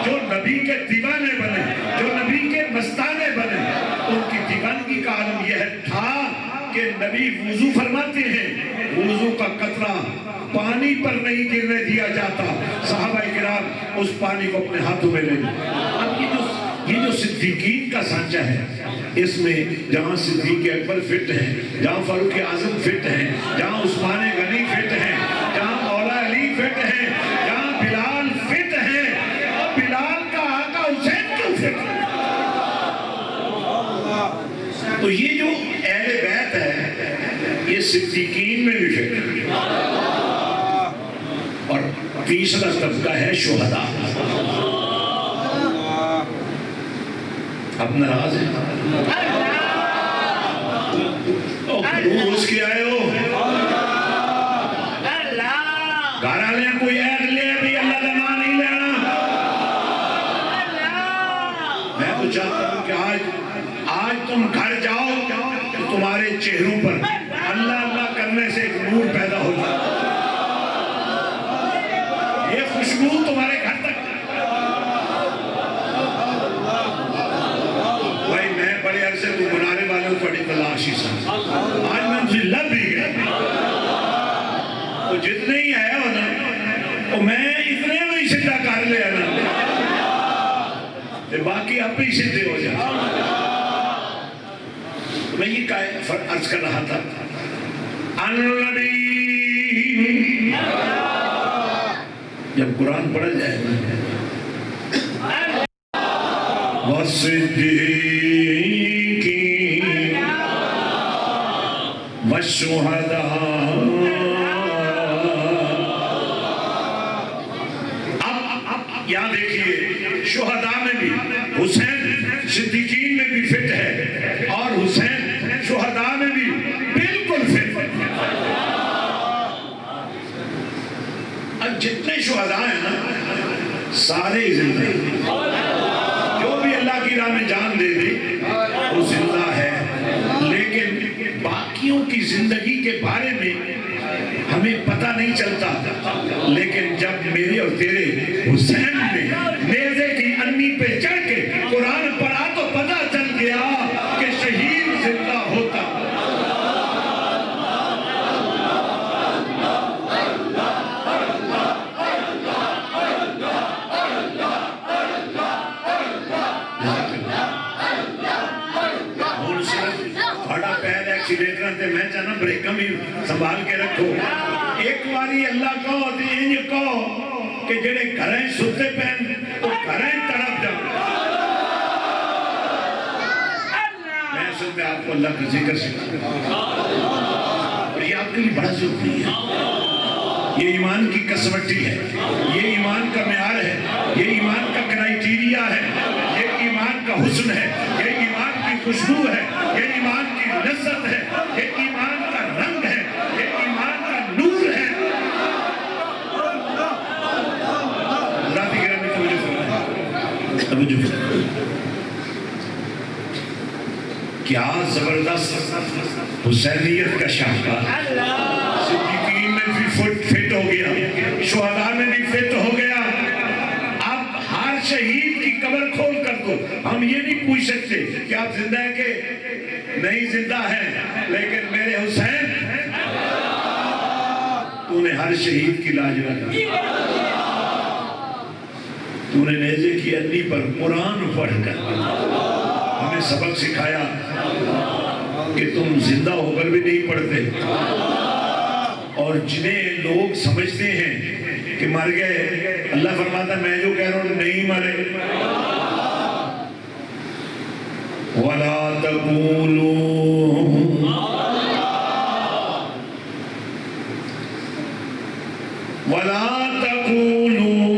جو نبی کے دیوانے بنے، جو نبی کے مستانے بنے۔ ان کی دیوانگی کا عالم یہ تھا کہ نبی وضو فرماتے ہیں، وضو کا قطرہ پانی پر نہیں گرنے دیا جاتا، صحابہ کرام اس پانی کو اپنے ہاتھوں میں لے لیں۔ اب یہ جو صدیقین کا سانچہ ہے، اس میں جہاں صدیق اکبر فٹ ہیں، جہاں فاروق اعظم فٹ ہیں، جہاں عثمان غنی فٹ ہیں، جہاں مولا علی فٹ ہیں، جہاں بلال فٹ ہیں، اور بلال کا آقا حسین کیوں فٹ ہے؟ تو یہ جو اہل بیت ہے یہ صدیقین میں بھی فٹ ہے۔ اور تیسرا طبقہ ہے شہداء۔ اب ناراض ہے، روز کے آئے ہو گھر والے کوئی عہد لے بھی اللہ کا نام نہیں لینا۔ میں تو چاہتا ہوں کہ آج تم گھر جاؤ تو تمہارے چہروں پر اللہ اللہ کرنے سے ایک نور پیدا ہو جائے، یہ خوشبو تمہارے گھر تک۔ بھائی میں بڑے عرصے کو منارے والوں کو بڑی تلاشی سا، آج میں مجھے لب بھی گیا، تو جتنے ہی آیا ہو نا تو میں اتنے میں سدھا کر لیا نا، باقی آپ ہی سدھے ہو جائے۔ میں یہ عرض کر رہا تھا، النبی جب قرآن پڑھا جائے والصدیقین والشہداء، اب یہاں دیکھیے شہداء میں بھی حسین صدیقین میں بھی فٹ ہے، اور حسین شہداء میں بھی بالکل فٹ ہے۔ اب جتنے شہداء ہیں نا سارے زندہ، جو بھی اللہ کی راہ میں جان دے دے وہ زندہ ہے، لیکن باقیوں کی زندگی کے بارے میں ہمیں پتہ نہیں چلتا۔ لیکن جب میرے اور تیرے حسین نے نیزے کی انی پہ چڑھ کے قرآن پڑھا تو پتہ چل گیا کہ شہید زندہ ہوتا۔ بڑا پیر ایکسیلیٹر تے میں چاہنا بریکاں بھی سنبھال کے رکھو۔ ایک باری اللہ کہو تو انج کہو کہ جڑے گھریں ستے پہن تو گھریں تڑپ جاؤ. میں اصل میں آپ کو اللہ کا ذکر سکھاؤں اور یہ آپ کے لیے بڑا ضروری ہے. یہ ایمان کی کسوٹی ہے, یہ ایمان کا معیار ہے, یہ ایمان کا کرائیٹیریا ہے, یہ ایمان کا حسن ہے, یہ ایمان کی خوشبو ہے, یہ ایمان کی لذت ہے, یہ ایمان کا رنگ ہے, یہ ایمان کا نور ہے. اللہ کی گرامی توجہ فرمائیں, توجہ فرمائیں. کیا زبردست حسینیت کا شاہکار, صدیقین میں بھی فٹ ہو گیا, شہداء میں بھی فٹ ہو گیا. اب ہر شہید کی قبر کھول کر دو, ہم یہ نہیں پوچھ سکتے کہ آپ زندہ ہیں کہ نہیں زندہ ہیں, لیکن میرے حسین تو نے ہر شہید کی لاج رکھا. تو نے نیزے کی انی پر قرآن پڑھ کر ہمیں سبق سکھایا کہ تم زندہ ہو کر بھی نہیں پڑھتے, اور جنہیں لوگ سمجھتے ہیں کہ مر گئے, اللہ فرماتا ہے میں جو کہہ رہا ہوں نہیں مرے. وَلَا تَقُولُوا وَلَا تَقُولُوا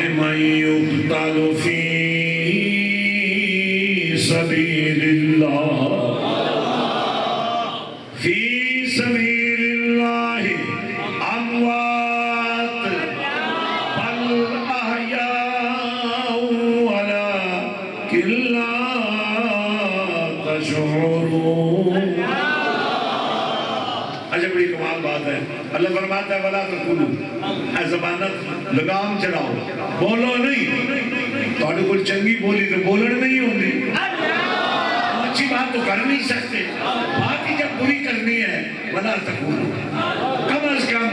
لِمَنْ يُقْتَلُ فِي سبيل الله في سبيل الله أموات بل أحياء ولكن لا تشعرون. اچھا بڑی کمال بات ہے. اللہ فرماتا ہے وَلَا تَقُولُوا, اے زبانت لگام چلاؤ, بولو نہیں. تھوڑے کوئی چنگی بولی تو بولن نہیں ہوندی, اچھی بات تو کر نہیں سکتے, بات ہی جب بری کرنی ہے وَلَا تَقُولُوا, کم از کم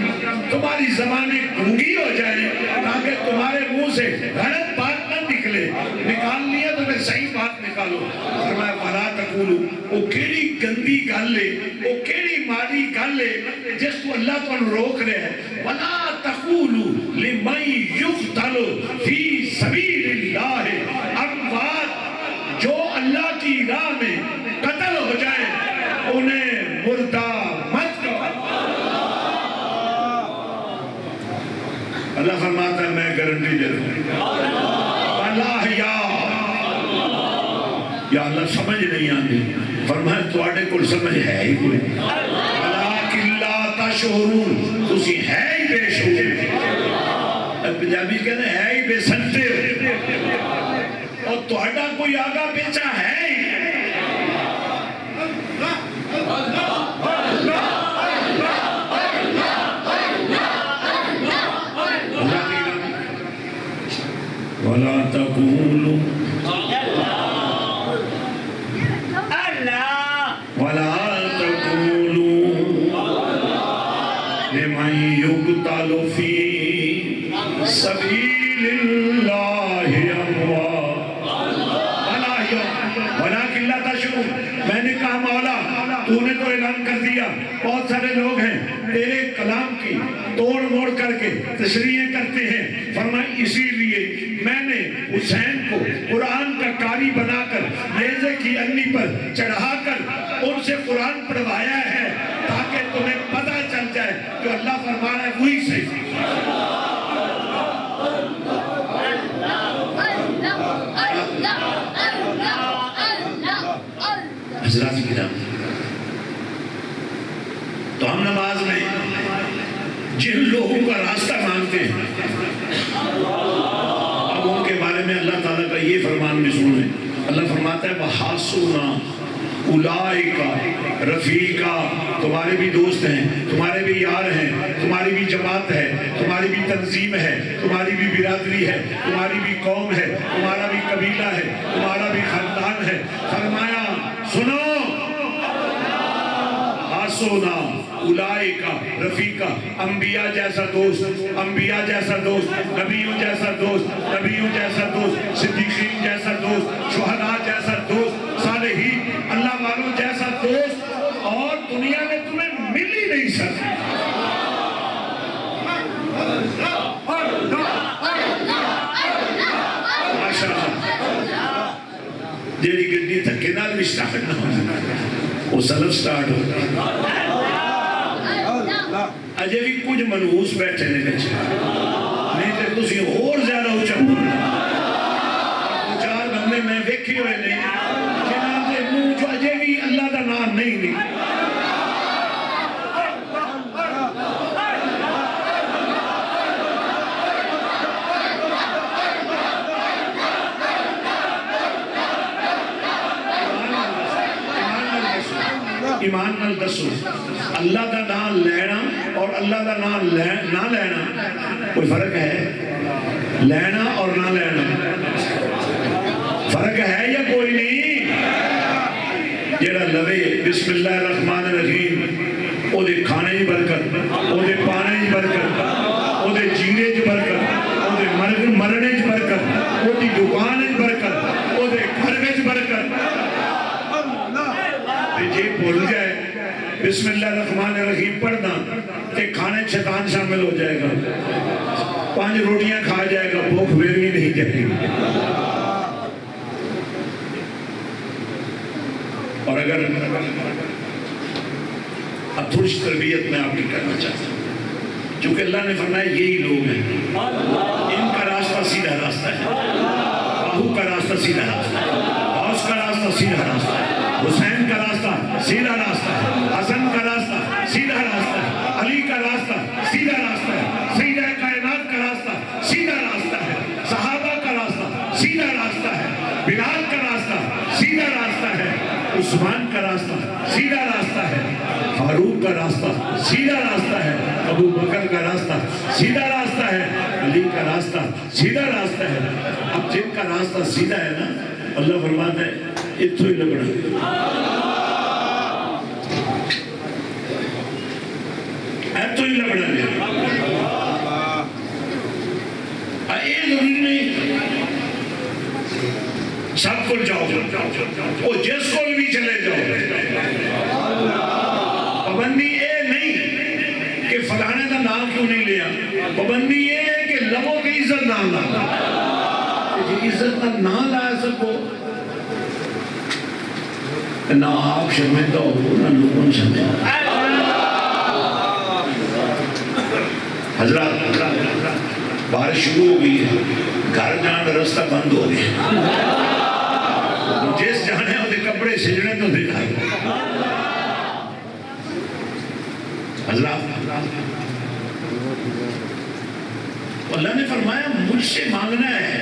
تمہاری زبانیں گونگی ہو جائیں تاکہ تمہارے منہ سے غلط بات نہ نکلے. نکالنی ہے تو پھر صحیح بات نکالو. فرمایا وَلَا تَقُولُوا, وہ کیڑی گندی گل ہے, وہ کیڑی ماڑی گل ہے جس کو اللہ تو روک رہے ہیں. وَلَا تَقُولُوا لِمَنْ يُقْتَلُ فِي سَبِيلِ اللَّهِ اموات, جو اللہ کی راہ میں قتل ہو جائے انہیں مردہ مت کرو. اللہ فرماتا ہے میں گارنٹی دے رہا ہوں اللہ یا اللہ سمجھ نہیں آتی. فرمایا تواڈے کول سمجھ ہے ہی کوئی, وَلَٰكِن لَا تَشْعُرُونَ, تسی ہے ہی بے شعور. پنجابی کہتے ہیں ہے ہی بے سنتے ہو, اور تواڈا کوئی آگا پیچھا ہے ہی. وَلَا تَقُولُوا وَلَا تَقُولُوا لِمَنْ يُقْتَلُ فِي سَبِيلِ اللَّهِ أَمْوَاتٌ وَلَٰكِن لَا تَشْعُرُونَ. میں نے کہا مولا تو نے تو اعلان کر دیا, بہت سارے لوگ ہیں تیرے کلام کی توڑ موڑ کر کے تشریحیں کرتے ہیں. فرمایا اسی لیے میں نے حسین کو قرآن کا قاری بنا کر نیزے کی انی پر چڑھا کر ان سے قرآن پڑھوایا ہے تاکہ تمہیں پتہ چل جائے کہ اللہ فرما رہا ہے وہی صحیح. حضرات کرام, تو ہم نماز میں جن لوگوں کا راستہ مانگتے ہیں اب ان کے بارے میں اللہ تعالیٰ کا یہ فرمان بھی سنیں. اللہ فرماتا ہے وَحَاسُونَا اولئک رفیقا, تمہارے بھی دوست ہیں, تمہارے بھی یار ہیں, تمہاری بھی جماعت ہے, تمہاری بھی تنظیم ہے, تمہاری بھی برادری ہے, تمہاری بھی قوم ہے, تمہارا بھی قبیلہ ہے, تمہارا بھی خاندان ہے. فرمایا سنو حاسونا اولئکا رفیقا, انبیاء جیسا دوست, انبیاء جیسا دوست, نبیوں جیسا دوست, نبیوں جیسا دوست, صدیقین جیسا دوست, شہداء جیسا دوست, صالحین اللہ والوں جیسا دوست, اور دنیا میں تمہیں مل ہی نہیں سکتی. جیڑی گڈی دھکے نال بھی سٹارٹ نہ ہو وہ سلف سٹارٹ ہو. اجے بھی کچھ منحوس بیٹھے نے بچے نہیں تے تسی اور زیادہ اونچا بولنا. چار بندے میں ویکھے ہوئے نے جنہاں دے منہ جو اجے بھی اللہ دا نام نہیں نکلا. ایمان نال دسو اللہ دا نام لینا اور اللہ دا نام نہ لینا کوئی فرق ہے؟ لینا اور نہ لینا فرق ہے یا کوئی نہیں؟ جیڑا لوے بسم اللہ الرحمن الرحیم او دے کھانے جی برکت، او دے پانے جی برکت، او دے جینے جی برکت، او دے مرنے جی برکت، او دی دکان جی برکت، او دے گھر جی برکت. جی بھول جائے بسم اللہ الرحمن الرحیم پڑھنا کہ کھانے شیطان شامل ہو جائے گا. 5 روٹیاں کھا جائے گا بھوک ویرنی نہیں جائے گی. اور اگر اب تھوڑی تربیت میں آپ کی کرنا چاہتا ہوں چونکہ اللہ نے فرمایا یہی لوگ ہیں ان کا راستہ سیدھا راستہ ہے. باہو کا راستہ سیدھا راستہ ہے. غوث کا راستہ سیدھا راستہ ہے. حسین کا راستہ سیدھا راستہ ہے. حسن کا راستہ سیدھا راستہ ہے. علی کا راستہ سیدھا راستہ ہے. سیدھا کائنات کا راستہ سیدھا راستہ ہے. صحابہ کا راستہ سیدھا راستہ ہے. بلال کا راستہ سیدھا راستہ ہے. عثمان کا راستہ سیدھا راستہ ہے. فاروق کا راستہ سیدھا راستہ ہے. ابو بکر کا راستہ سیدھا راستہ ہے. علی کا راستہ سیدھا راستہ ہے. اب جن کا راستہ سیدھا ہے نا اللہ فرماتا ہے اتھو ہی لگنا اتھو ہی لگنا اے ضروری نہیں سب کو جاؤ وہ جس کو بھی چلے جاؤ. پابندی اے نہیں کہ فلانے کا نام کیوں نہیں لیا. پابندی یہ ہے کہ لبوں کی عزت نام لا. عزت نہ لا سکو نہ آپ شرمندہ ہو نہ لوگوں شرمندہ. حضرات بارش شروع ہو گئی ہے گھر جان رستہ بند ہو گیا. جس جانے ہوتے کپڑے سجنے تو دکھائے. حضرات اللہ نے فرمایا مجھ سے مانگنا ہے.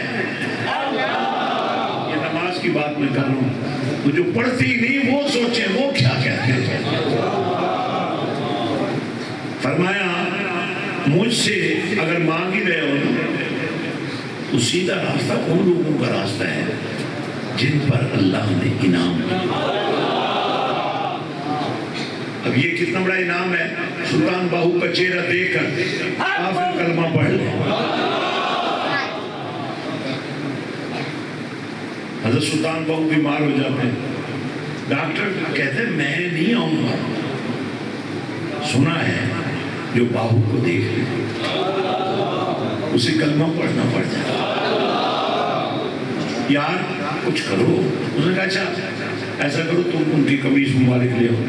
یہ نماز کی بات میں کر رہا ہوں. وہ جو پڑھتی نہیں وہ سوچیں وہ کیا کہتے ہیں. فرمایا مجھ سے اگر مانگ ہی رہے ہو تو سیدھا راستہ ان لوگوں کا راستہ ہے جن پر اللہ نے انعام دیا. اب یہ کتنا بڑا انعام ہے. سلطان باہو کا چہرہ دیکھ کر آپ کلمہ پڑھ لیں. حضرت سلطان باہو بیمار ہو جاتے ہیں. ڈاکٹر کہتے ہیں میں نہیں آؤں گا. سنا ہے جو باہو کو دیکھ لے اسے کلمہ پڑھنا پڑ جائے. یار کچھ کرو. اس نے کہا اچھا ایسا کرو تم ان کی قمیص مبارک لے آؤ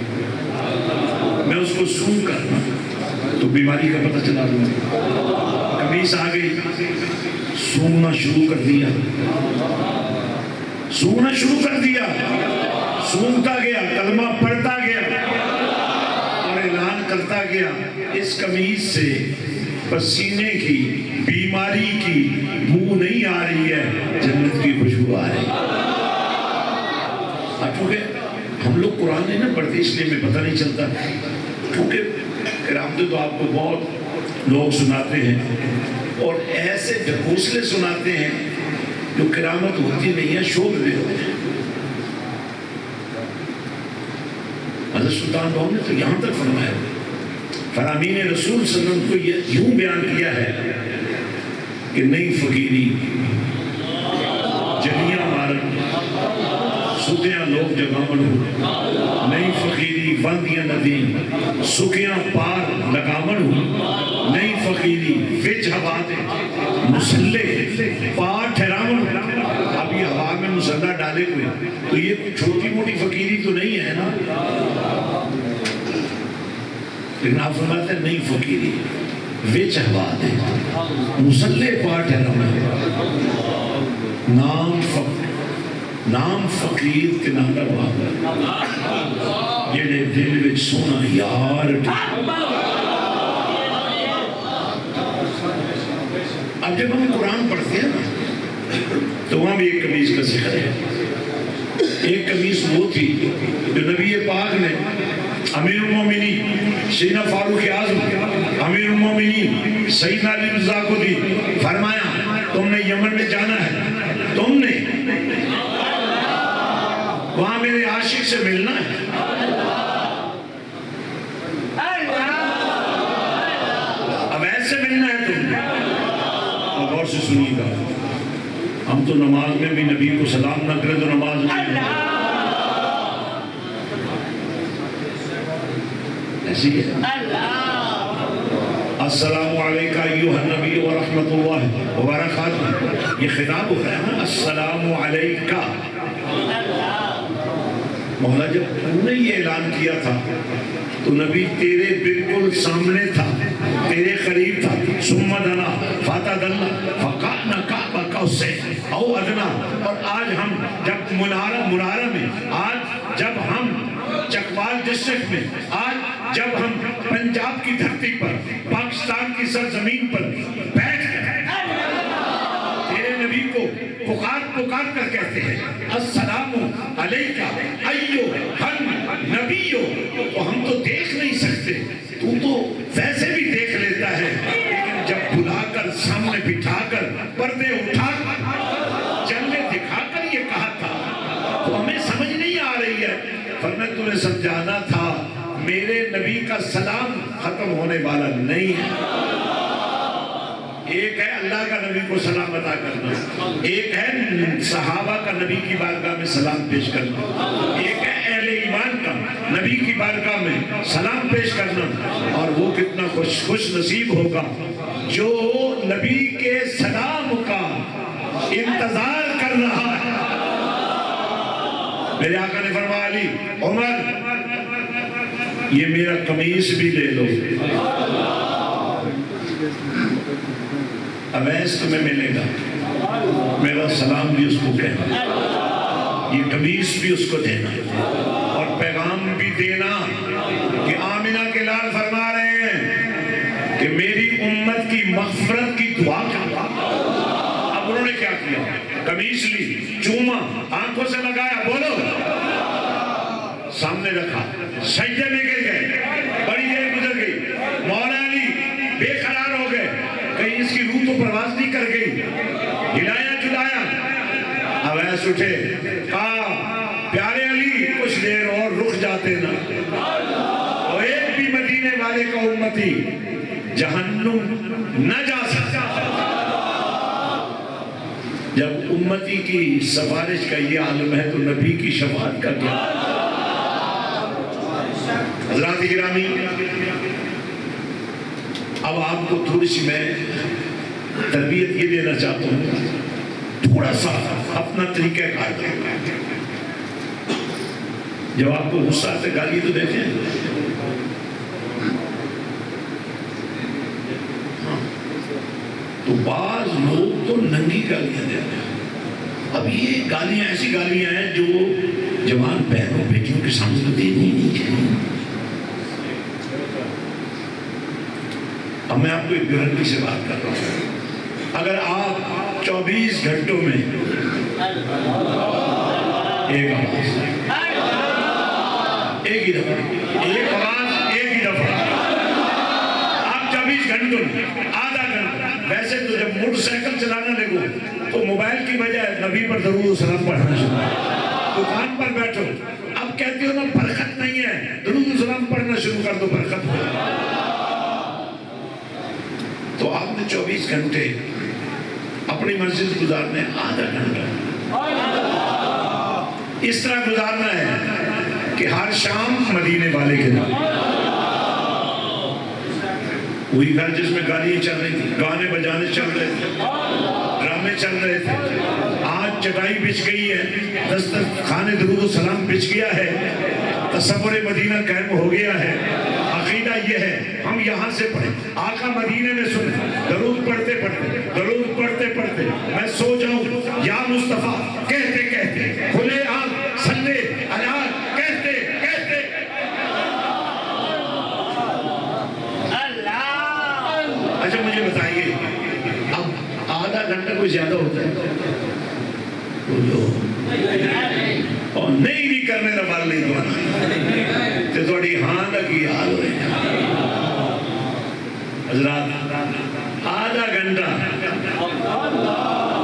میں اس کو سون کرنا تو بیماری کا پتہ چلا دوں. قمیص آ گئی سوننا شروع کر دیا. سوننا شروع کر دیا. سونتا گیا کلمہ پڑھتا گیا اور اعلان کرتا گیا اس قمیص سے پسینے کی بیماری کی بو نہیں آ رہی ہے جنت کی خوشبو آ رہی ہے. چونکہ ہم لوگ قرآن نہیں نا پڑھتے اس لیے ہمیں پتہ نہیں چلتا. کیونکہ کرامتیں تو آپ کو بہت لوگ سناتے ہیں اور ایسے ڈھکوسلے سناتے ہیں جو کرامت ہوتی نہیں ہے شوق بھی ہوتے ہیں. حضرت سلطان باہو نے تو یہاں تک فرمایا فرامین رسول صلی اللہ علیہ وسلم کو یہ یوں بیان کیا ہے کہ نئی فقیری جلیاں مارن ستیاں لوگ جگامن ہو نئی فقیری وندیاں ندین سکیاں پار لگامن ہو نئی فقیری وچ ہوا دے مسلح پار ٹھہراون ہو. اب یہ ہوا میں مسلح ڈالے ہوئے تو یہ کوئی چھوٹی موٹی فقیری تو نہیں ہے نا. لیکن آپ فرماتے ہیں نئی فقیری وچ ہوا دے مسلح پار ٹھہراون نام فقیر کے نام روا جڑے دل وچ سونا یار. اب جب ہم قرآن پڑھتے ہیں نا تو وہاں بھی ایک قمیص کا ذکر ہے. ایک قمیص وہ تھی جو نبی پاک نے امیر المومنین سیدنا فاروق اعظم امیر المومنین سیدنا علی رضا کو دی. فرمایا تم نے یمن میں جانا ہے, تم نے وہاں میرے عاشق سے ملنا ہے. اب ایسے ملنا ہے تم نے. اب غور سے سنیے گا, ہم تو نماز میں بھی نبی کو سلام نہ کرے تو نماز نہیں ایسی ہے. السلام علیکہ ایوہ النبی ورحمت اللہ وبرکاتہ, یہ خطاب ہو رہا ہے نا السلام علیکہ. مولا جب تم نے یہ اعلان کیا تھا تو نبی تیرے بالکل سامنے تھا, تیرے قریب تھا. ثم دنا فتدلى فقعنا کعبہ قوسین او ادنی. اور آج ہم جب منارہ میں, آج جب ہم چکوال ڈسٹرکٹ میں, آج جب ہم پنجاب کی دھرتی پر پاکستان کی سرزمین پر بیٹھ تیرے نبی کو پکار کر کہتے ہیں السلام علیکہ ایوہ النبی. تو ہم تو دیکھ نہیں سکتے, تو ویسے بھی دیکھ لیتا ہے, لیکن جب بلا کر سامنے بٹھا کر پردے اٹھا کر جلوے دکھا کر یہ کہا تھا تو ہمیں سمجھ نہیں آ رہی ہے. فرمایا تمہیں سمجھانا تھا میرے نبی کا سلام ختم ہونے والا نہیں ہے. ایک ہے اللہ کا نبی کو سلام عطا کرنا, ایک ہے صحابہ کا نبی کی بارگاہ میں سلام پیش کرنا, ایک ہے اہل ایمان کا نبی کی بارگاہ میں سلام پیش کرنا. اور وہ کتنا خوش نصیب ہوگا جو نبی کے سلام کا انتظار کر رہا ہے. میرے آقا نے فرمایا علی عمر یہ میرا قمیص بھی لے لو, اویس تمہیں ملے گا, میرا سلام بھی اس کو کہنا, یہ قمیص بھی اس کو دینا, اور پیغام بھی دینا کہ آمنہ کے لال فرما رہے ہیں کہ میری امت کی مغفرت کی دعا کرنا. اب انہوں نے کیا کیا, قمیص لی, چوما, آنکھوں سے لگایا, بولو, سامنے رکھا, سجدے میں گر گئے. بڑی دیر گزر گئی, مولا علی بے قرار ہو گئے, کہیں اس کی روح تو پرواز نہیں کر گئی. ہلایا جلایا, اویس اٹھے, کہا پیارے علی کچھ دیر اور رک جاتے نا, اور ایک بھی مدینے والے کا امتی جہنم نہ جا سکتا. جب امتی کی سفارش کا یہ عالم ہے تو نبی کی شفاعت کا کیا. حضرات گرامی, اب آپ کو تھوڑی سی میں تربیت یہ دینا چاہتا ہوں, تھوڑا سا اپنا طریقہ کار کریں. جب آپ کو غصہ آتے گالی تو دیتے ہیں, تو بعض لوگ تو ننگی گالیاں دیتے ہیں. اب یہ گالیاں ایسی گالیاں ہیں جو جوان بہنوں بیٹیوں کے سامنے تو دینی ہی نہیں چاہیے. اب میں آپ کو ایک گارنٹی سے بات کر رہا ہوں, اگر آپ 24 گھنٹوں میں ایک آواز, ایک ہی دفعہ, ایک آواز ایک ہی دفعہ, آپ 24 گھنٹوں میں آدھا گھنٹہ, ویسے تو جب موٹر سائیکل چلانا لگو تو موبائل کی بجائے نبی پر درود و سلام پڑھنا شروع, دکان پر بیٹھو, اب کہتے ہو نا برکت نہیں ہے, درود و سلام پڑھنا شروع کر دو, برکت ہو. تو آپ نے 24 گھنٹے اپنی مسجد گزارنے, آدھا گھنٹہ اس طرح گزارنا ہے کہ ہر شام مدینے والے کے نام. وہی گھر جس میں گاڑیاں چل رہی تھی، گانے بجانے چل رہے تھے، ڈرامے چل رہے تھے، آج چٹائی بچ گئی ہے، دسترخوان درود و سلام بچ گیا ہے، تصور مدینہ قائم ہو گیا ہے. عقیدہ یہ ہے ہم یہاں سے پڑھیں، آقا مدینے میں سنیں، درود پڑھتے پڑھتے، درود پڑھتے پڑھتے میں سو جاؤں یا مصطفیٰ کہتے کہتے، کھلے آنکھ صلی علی کہتے کہتے. اچھا مجھے بتائیے، اب آدھا گھنٹہ کوئی زیادہ ہوتا ہے اور نہیں کرنے کا بال نہیں دوانا تو تھوڑی ہاں کا کی حال ہوئے. حضرات آدھا گھنٹہ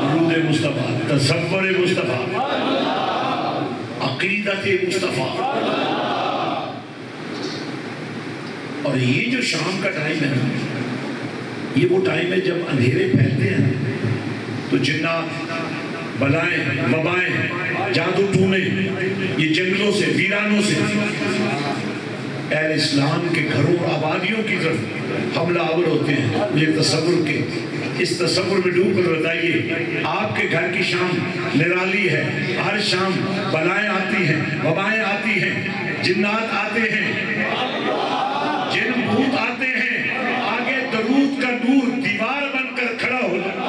درود مصطفیٰ، تصور مصطفیٰ، عقیدت مصطفیٰ. اور یہ جو شام کا ٹائم ہے نا، یہ وہ ٹائم ہے جب اندھیرے پھیلتے ہیں تو جنات، بلائیں، وبائیں، جادو ٹونے یہ جنگلوں سے، ویرانوں سے اہل اسلام کے گھروں اور آبادیوں کی طرف حملہ آور ہوتے ہیں. مجھے تصور کے اس تصور میں ڈوب کر بتائیے، آپ کے گھر کی شام نرالی ہے. ہر شام بلائیں آتی ہیں، وبائیں آتی ہیں، جنات آتے ہیں، جن بھوت آتے ہیں. آگے درود کا نور دیوار بن کر کھڑا ہو جاتا.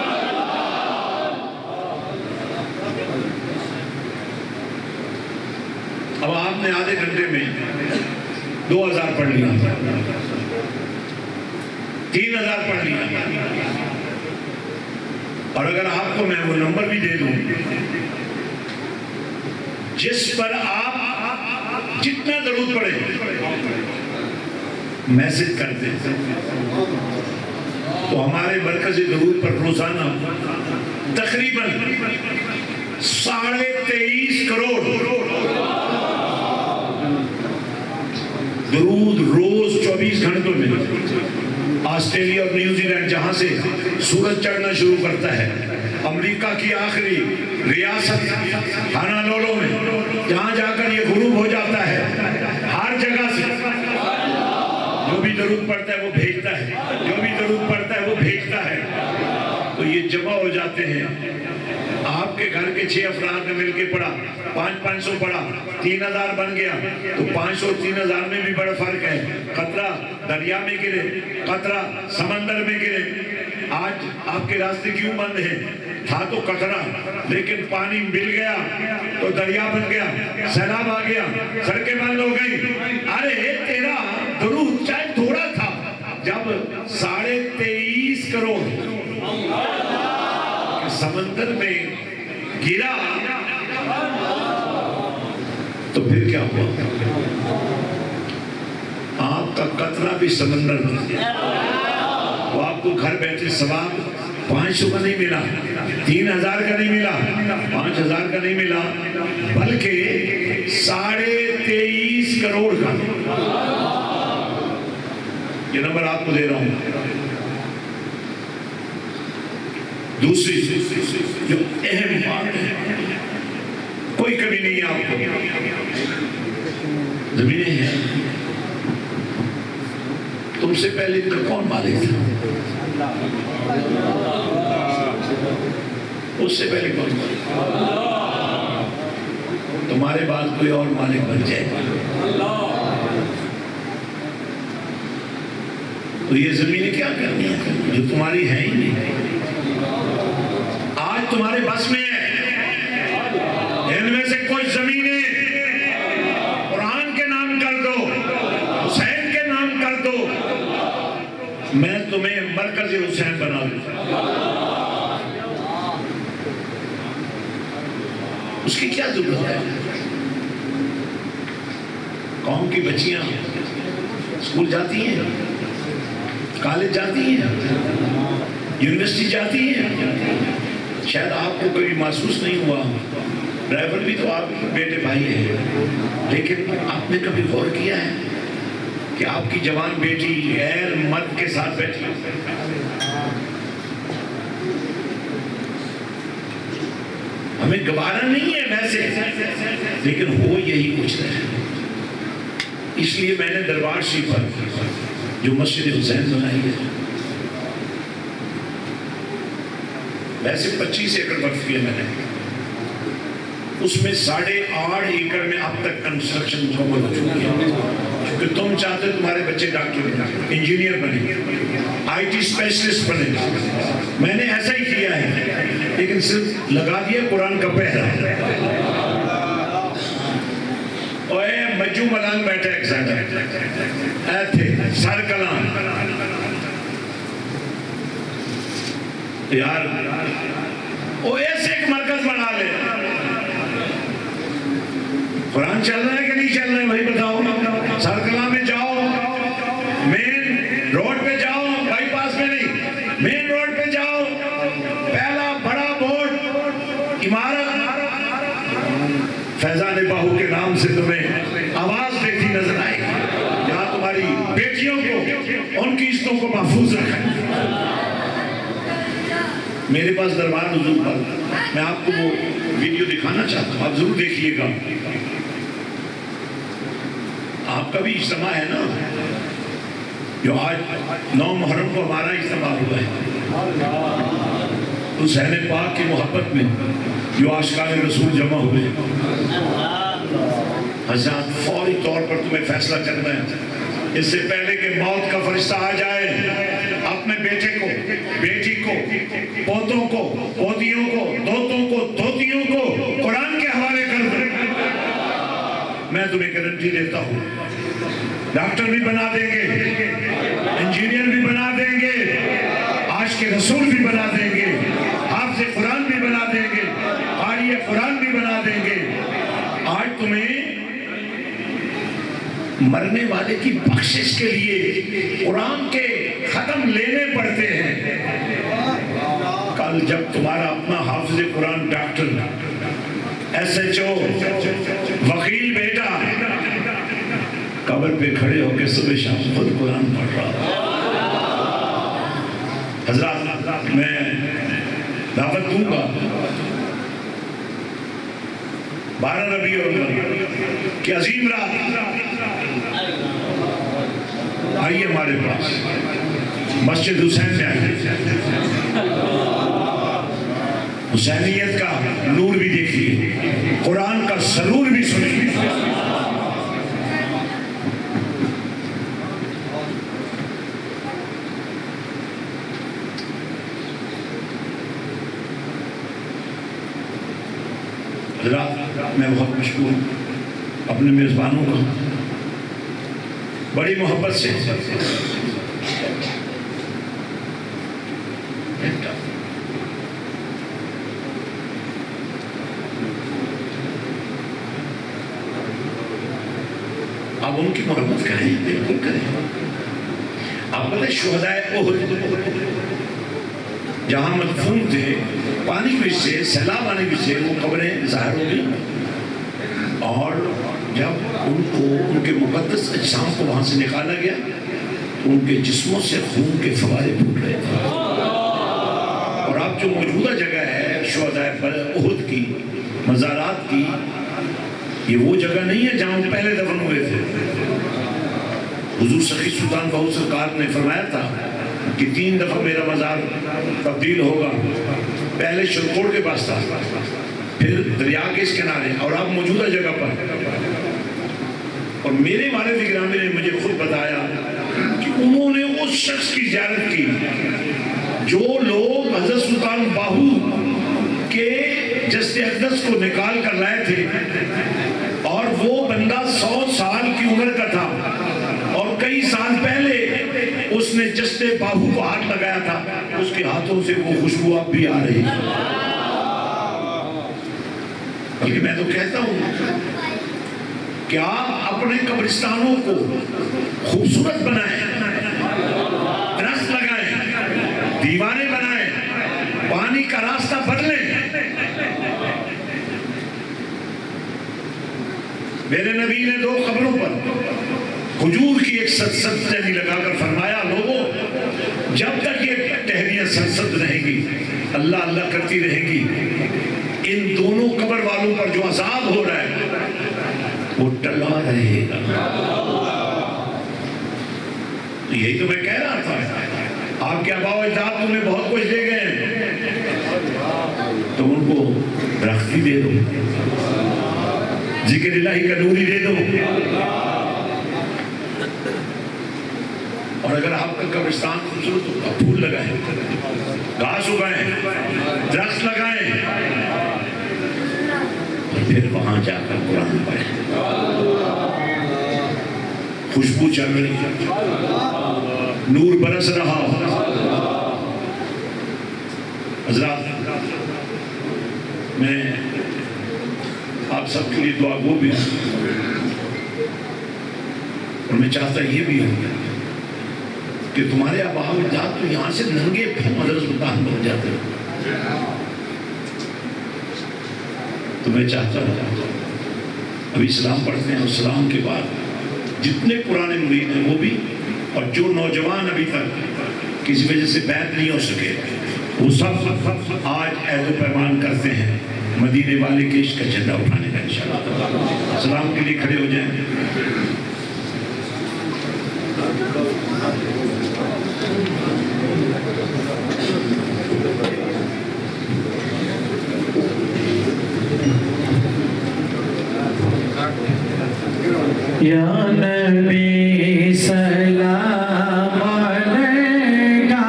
اب آپ نے آدھے گھنٹے میں 2000 پڑھ لیا، 3000 پڑھ لیا، اور اگر آپ کو میں وہ نمبر بھی دے دوں جس پر آپ جتنا درود پڑھیں میسج کرتے تو ہمارے مرکز درود پر روزانہ تقریباً 23.5 کروڑ درود روز 24 گھنٹوں میں. آسٹریلیا اور نیوزی لینڈ جہاں سے سورج چڑھنا شروع کرتا ہے، امریکہ کی آخری ریاست ہانالولو میں جہاں جا کر یہ غروب ہو جاتا ہے، ہر جگہ سے جو بھی درود پڑھتا ہے وہ بھیجتا ہے، جو بھی درود پڑھتا ہے وہ بھیجتا ہے. تو یہ جمع ہو جاتے ہیں. آپ کے گھر کے 6 افراد نے مل کے پڑھا، 500 پڑھا، 3000 بن گیا. تو 500 اور 3000 میں بھی بڑا فرق ہے. قطرہ دریا میں گرے، قطرہ سمندر میں گرے. آج آپ کے راستے کیوں بند ہیں؟ تھا تو قطرہ، لیکن پانی مل گیا تو دریا بن گیا، سیلاب آ گیا، سڑکیں بند ہو گئی. ارے تیرا درود چاہے تھوڑا تھا، جب 23.5 کروڑ سمندر میں گرا تو پھر کیا ہوا؟ آپ کا قطرہ بھی سمندر میں. وہ آپ کو گھر بیٹھے ثواب 500 کا نہیں ملا، 3000 کا نہیں ملا، 5000 کا نہیں ملا، بلکہ 23.5 کروڑ کا. یہ نمبر آپ کو دے رہا ہوں. دوسری جو اہم بات ہے، کوئی کمی نہیں ہے آپ کو، زمینیں ہیں. تم سے پہلے ان کا کون مالک تھا؟ اس سے پہلے کون مالک؟ تمہارے بعد کوئی اور مالک بن جائے گا. تو یہ زمینیں کیا کرنی ہیں جو تمہاری ہیں ہی نہیں؟ آج تمہارے بس میں ہے، ان میں سے کوئی زمینیں قرآن کے نام کر دو، حسین کے نام کر دو، میں تمہیں مرکز حسین بنا دوں. اس کی کیا ضرورت ہے؟ قوم کی بچیاں اسکول جاتی ہیں، کالج جاتی ہیں، یونیورسٹی جاتی ہیں. شاید آپ کو کبھی محسوس نہیں ہوا، ڈرائیور بھی تو آپ بیٹے بھائی ہیں، لیکن آپ نے کبھی غور کیا ہے کہ آپ کی جوان بیٹی غیر مرد کے ساتھ بیٹھی؟ ہمیں گوارا نہیں ہے ویسے، لیکن ہو یہی کچھ ہے۔ اس لیے میں نے دربار شریف پر جو مسجد حسین بنائی ہے، ویسے 25 ایکڑ وقف کیا میں نے، اس میں 8.5 ایکڑ میں اب تک کنسٹرکشن مکمل ہو چکی ہے، کیونکہ تم چاہتے تمہارے بچے ڈاکٹر بنے، انجینئر بنے، آئی ٹی اسپیشلسٹ بنے۔ میں نے ایسا ہی کیا ہے، لیکن صرف لگا دیا قرآن کا پہرا۔ اوے مجو ملانگ بیٹھا ایک ساتھ اے تھے سر کلام یار، او ایسے ایک مرکز بنا لے۔ قرآن چل رہا ہے کہ نہیں چل رہا ہے بھائی بتاؤ؟ سر کلام میں جاؤ، مین روڈ پہ جاؤ، بائی پاس میں نہیں، مین روڈ پہ جاؤ، پہلا بڑا بورڈ عمارت فیضان باہو کے نام سے تمہیں آواز دیتی نظر آئے گی، جہاں تمہاری بیٹیوں کو ان کی عزتوں کو محفوظ رکھیں۔ میرے پاس دربار حضور پر میں آپ کو وہ ویڈیو دکھانا چاہتا ہوں، آپ ضرور دیکھیے گا۔ آپ کا بھی اجتماع ہے نا، جو آج 9 محرم کو ہمارا اجتماع ہوا ہے، حسین پاک کی محبت میں جو عاشقان رسول جمع ہوئے۔ حضرات فوری طور پر تمہیں فیصلہ کرنا ہے، اس سے پہلے کہ موت کا فرشتہ آ جائے، اپنے بیٹے کو، بیٹی کو، پوتوں کو، پوتیوں کو، دوتوں کو، دوتیوں کو قرآن کے حوالے کر دیں۔ میں تمہیں گارنٹی دیتا ہوں، ڈاکٹر بھی بنا دیں گے، انجینئر بھی بنا دیں گے، عاشق رسول بھی بنا دیں گے، حافظ قرآن بھی بنا دیں گے، قاری قرآن بھی بنا دیں گے۔ آج تمہیں مرنے والے کی بخشش کے لیے قرآن کے ختم لینے پڑتے ہیں۔ کل جب تمہارا اپنا حافظ قرآن، ڈاکٹر، ایس ایچ او، وکیل بیٹا قبر پہ کھڑے ہو کے صبح شام خود قرآن پڑھ رہا، حضرات میں دعوت دوں گا 12 ربیع الاول کی عظیم رات، آئیے ہمارے پاس مسجد حسین میں آئیے، حسینیت کا نور بھی دیکھیے، قرآن کا سرور بھی سنیے۔ حضرات میں بہت مشکور ہوں اپنے میزبانوں کا، بڑی محبت سے آپ ان کی محبت کریں، بالکل کریں۔ آپ پتہ شہدائے احد جہاں مدفون تھے، پانی کی وجہ سے، سیلاب آنے کی وجہ سے وہ قبریں ظاہر ہو گئی، اور جب ان کو ان کے مقدس اجسام کو وہاں سے نکالا گیا تو ان کے جسموں سے خون کے فوارے پھوٹ رہے تھے۔ اور اب جو موجودہ جگہ ہے شہدائے احد کی، مزارات کی، یہ وہ جگہ نہیں ہے جہاں وہ پہلے دفن ہوئے تھے۔ حضور سخی سلطان بہو سرکار نے فرمایا تھا کہ 3 دفعہ میرا مزار تبدیل ہوگا، پہلے شلکوڑ کے پاس تھا، پھر دریا کے اس کنارے، اور اب موجودہ جگہ پر۔ اور میرے والد گرامی نے مجھے خود بتایا کہ انہوں نے اس شخص کی زیارت کی جو لوگ حضرت سلطان باہو کے جسد اقدس کو نکال کر لائے تھے، اور وہ بندہ 100 سال کی عمر کا تھا، اور کئی سال پہلے اس نے جسد باہو کو ہاتھ لگایا تھا، اس کے ہاتھوں سے وہ خوشبو اب بھی آ رہی ہے۔ بلکہ میں تو کہتا ہوں کہ آپ اپنے قبرستانوں کو خوبصورت بنائیں، درخت لگائیں، دیواریں بنائیں، پانی کا راستہ بدلیں۔ میرے نبی نے 2 قبروں پر کھجور کی ایک سرسبز ٹہنی لگا کر فرمایا، لوگوں جب تک یہ ٹہنیاں سرسبز رہیں گی، اللہ اللہ کرتی رہیں گی، ان دونوں قبر والوں پر جو عذاب ہو رہا ہے وہ ٹلا رہے گا. یہی تو میں کہہ رہا تھا. آپ کے آباء و اجداد تمہیں بہت کچھ دے گئے ہیں، تم ان کو درختی دے دو، ذکر الہی کا نوری دے دو. اور اگر آپ کا قبرستان خوبصورت ہو تو پھول لگائیں، گھاس اگائیں، درخت لگائیں، اور پھر وہاں جا کر قرآن پڑھیں. خوشبو چل رہی، نور برس رہا. حضرات، میں آپ سب کے لیے دعا گو بھی ہوں، اور میں چاہتا یہ بھی ہوں کہ تمہارے آباء و اجداد تو یہاں سے ننگے حضرت سلطان بن جاتے ہیں. تو میں چاہتا ہوں ابھی سلام پڑھتے ہیں، اور سلام کے بعد جتنے پرانے مرید ہیں وہ بھی، اور جو نوجوان ابھی تک کسی وجہ سے بیعت نہیں ہو سکے وہ سب آج عہد و پیمان کرتے ہیں مدینے والے کے عشق کا جھنڈا اٹھانے کا. انشاءاللہ سلام کے لیے کھڑے ہو جائیں. یا نبی سلام علیکہ،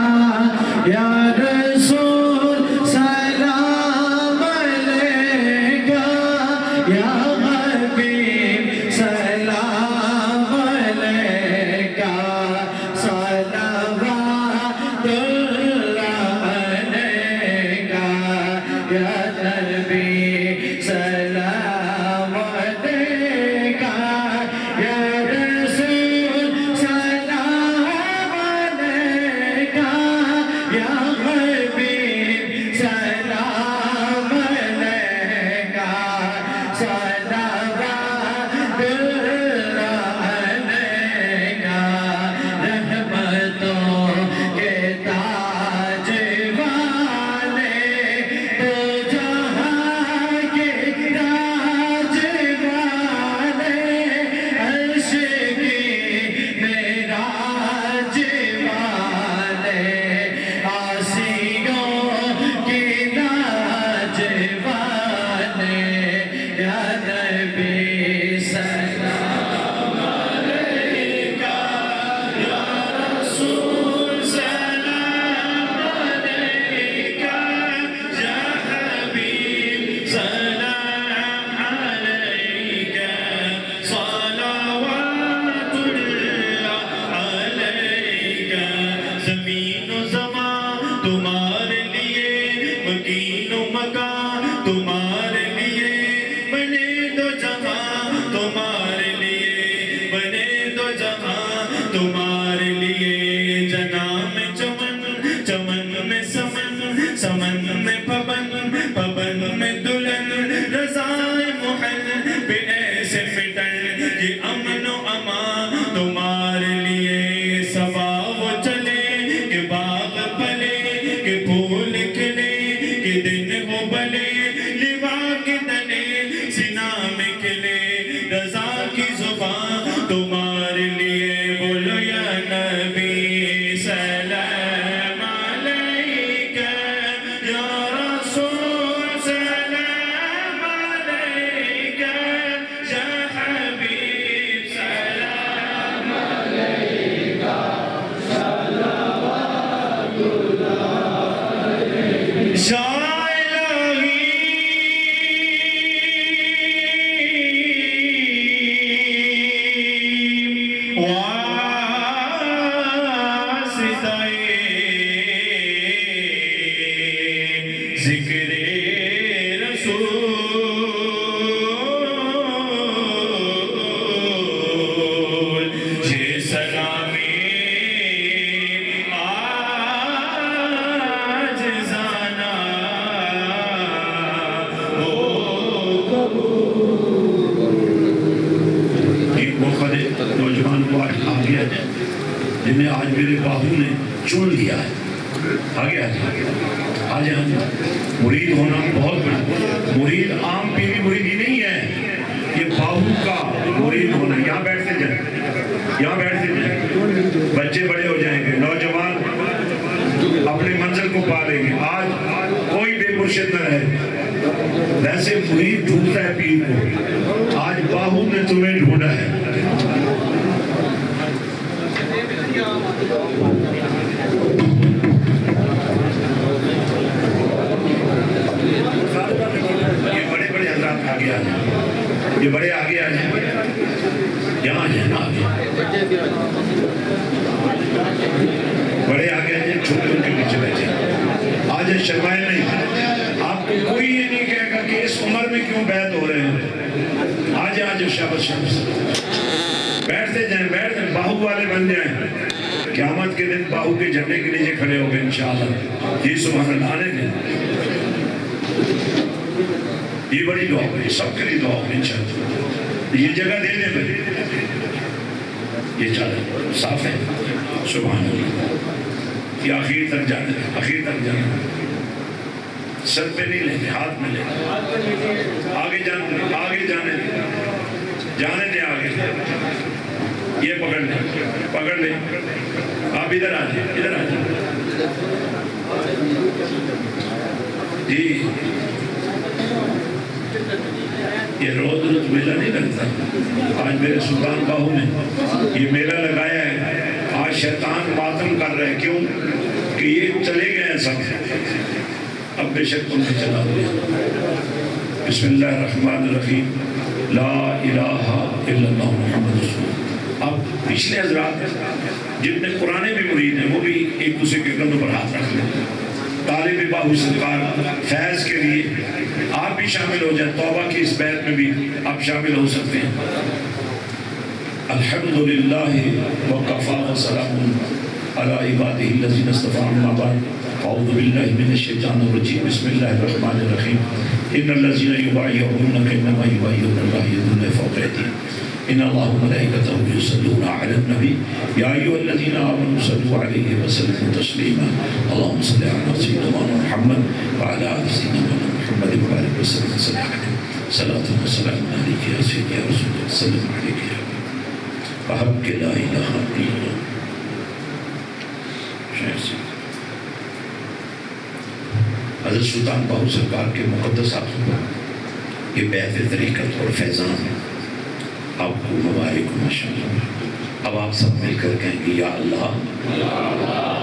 یا رسول سلام علیکہ، یا حبیب سلام علیکہ، صلوات اللہ علیکہ، یا نبی سلام علیکہ، یا رسول سلام علیکہ، یا حبیب سلام علیکہ، صلوات اللہ علیکہ، رحمتوں کے تاج والے، تو جہاں کے تاج والے، عرش کی معراج والے، آسیوں کی تاج والے، یا نبی سلام علیکہ، یا رسول سلام علیکہ، یا حبیب سلام علیکہ، صلوات اللہ علیکہ. زمین و زمان تمہارے لیے، مکین و مکان تمہارے لیے، بنے دو جہاں تمہارے لیے، بنے دو جہاں تمہارے لیے. جناح میں چمن، چمن میں سمن، سمن میں پبن، پبن میں دلہن، رضائے محل پہ ایسے مٹن. یہ امن و امان تمہارے لیے. صبا وہ چلے کہ باغ پلے، کہ پھول کھلے، کہ دن ہو بلے، لوا کے تلے سینہ میں کھلے. رضا کی زبان تمہارے لیے. بولو یا نبی سلام علیکہ، یا رسول سلام علیکہ، یا حبیب سلام علیکہ، صلوات اللہ علیکہ. یا الہی واسطۂ ذکر رسول، یہ سلامی آج زانا ہو قبول. ایک موقع دے نوجوان کو آج آ گیا ہے جنہیں آج میرے بابو نے چن لیا ہے. آگے آ جائے مرید ہونا بہت بڑا، مرید عام پیری مریدی نہیں ہے، یہ باہو کا مرید ہونا. یہاں بیٹھتے جائیں، یہاں بیٹھتے جائیں، بچے بڑے ہو جائیں گے، نوجوان اپنی منزل کو پا لیں گے. آج کوئی بے مرشد نہ رہے، ویسے مرید ڈھونڈتا ہے پیر کو، آج باہو نے تمہیں ڈھونڈا ہے. یہ بڑے بڑے حضرات آگے آ جائیں، یہ بڑے آگے آ جائیں، یہاں آ جائیں، آگے بڑے آگے آ جائیں، چھوٹے ان کے پیچھے بیٹھے. آج شرمائے نہیں، آپ کو کوئی یہ نہیں کہے گا کہ اس عمر میں کیوں بیعت ہو رہے ہیں. آج شاباش شاباش، بیٹھتے جائیں، بیٹھ جائیں، باہو والے بن جائیں. قیامت کے دن باہو کے جھنڈے کے نیچے کھڑے ہو گئے انشاءاللہ. جی سبحان اللہ، آنے دیں. یہ بڑی دعا ہے، سب کے لیے دعا ہے انشاءاللہ. یہ جگہ دے دیں بھائی، یہ چادر صاف ہے. سبحان اللہ. یہ آخر تک جانے دیں، آخر تک جانے دیں. سر پہ نہیں لیں گے، ہاتھ میں لیں گے. آگے جانے دیں، آگے جانے دیں، جانے دیں آگے. یہ پکڑ لیں، پکڑ لیں. آپ ادھر آ جائیں، ادھر آ جائیں. جی یہ روز روز میلہ نہیں لگتا. آج میرے سلطان باہو نے یہ میلہ لگایا ہے. آج شیطان ماتم کر رہے ہیں، کیوں کہ یہ چلے گئے ہیں سب. اب بے شک تم نے چلا دیا. بسم اللہ الرحمن الرحیم، لا الہ الا اللہ محمد رسول اللہ. اب پچھلے حضرات جتنے قرآن بھی مرید ہیں وہ بھی ایک دوسرے کے کندھوں پر ہاتھ رکھ لیں. طالب باہو سرکار فیض کے لیے آپ بھی شامل ہو جائیں. توبہ کی اس بیعت میں بھی آپ شامل ہو سکتے ہیں. الحمدللہ وکفی وسلام علی عبادہ الذین اصطفی. اما بعد، اعوذ باللہ من الشیطان الرجیم. بسم اللہ الرحمن الرحیم. ان الذین یبایعونک انما یبایعون اللہ ید اللہ فوق ایدیہم ان اللہ وملائکتہ یصلون علی النبی یا ایھا الذین آمنوا صلوا علیہ وسلموا تسلیما. اللهم صل علی سیدنا محمد وعلی آل سیدنا محمد وبارک وسلم. صلاۃ و سلام علیک یا سیدی یا رسول اللہ، سلام علیک یا وحب کے لا الہ الا اللہ. حضرت سلطان باہو سرکار کے مقدس ہاتھوں پر یہ بیعت طریقت اور فیضان آپ کو مبارک و ماشاءاللہ. اب آپ سب مل کر کہیں گے یا اللہ،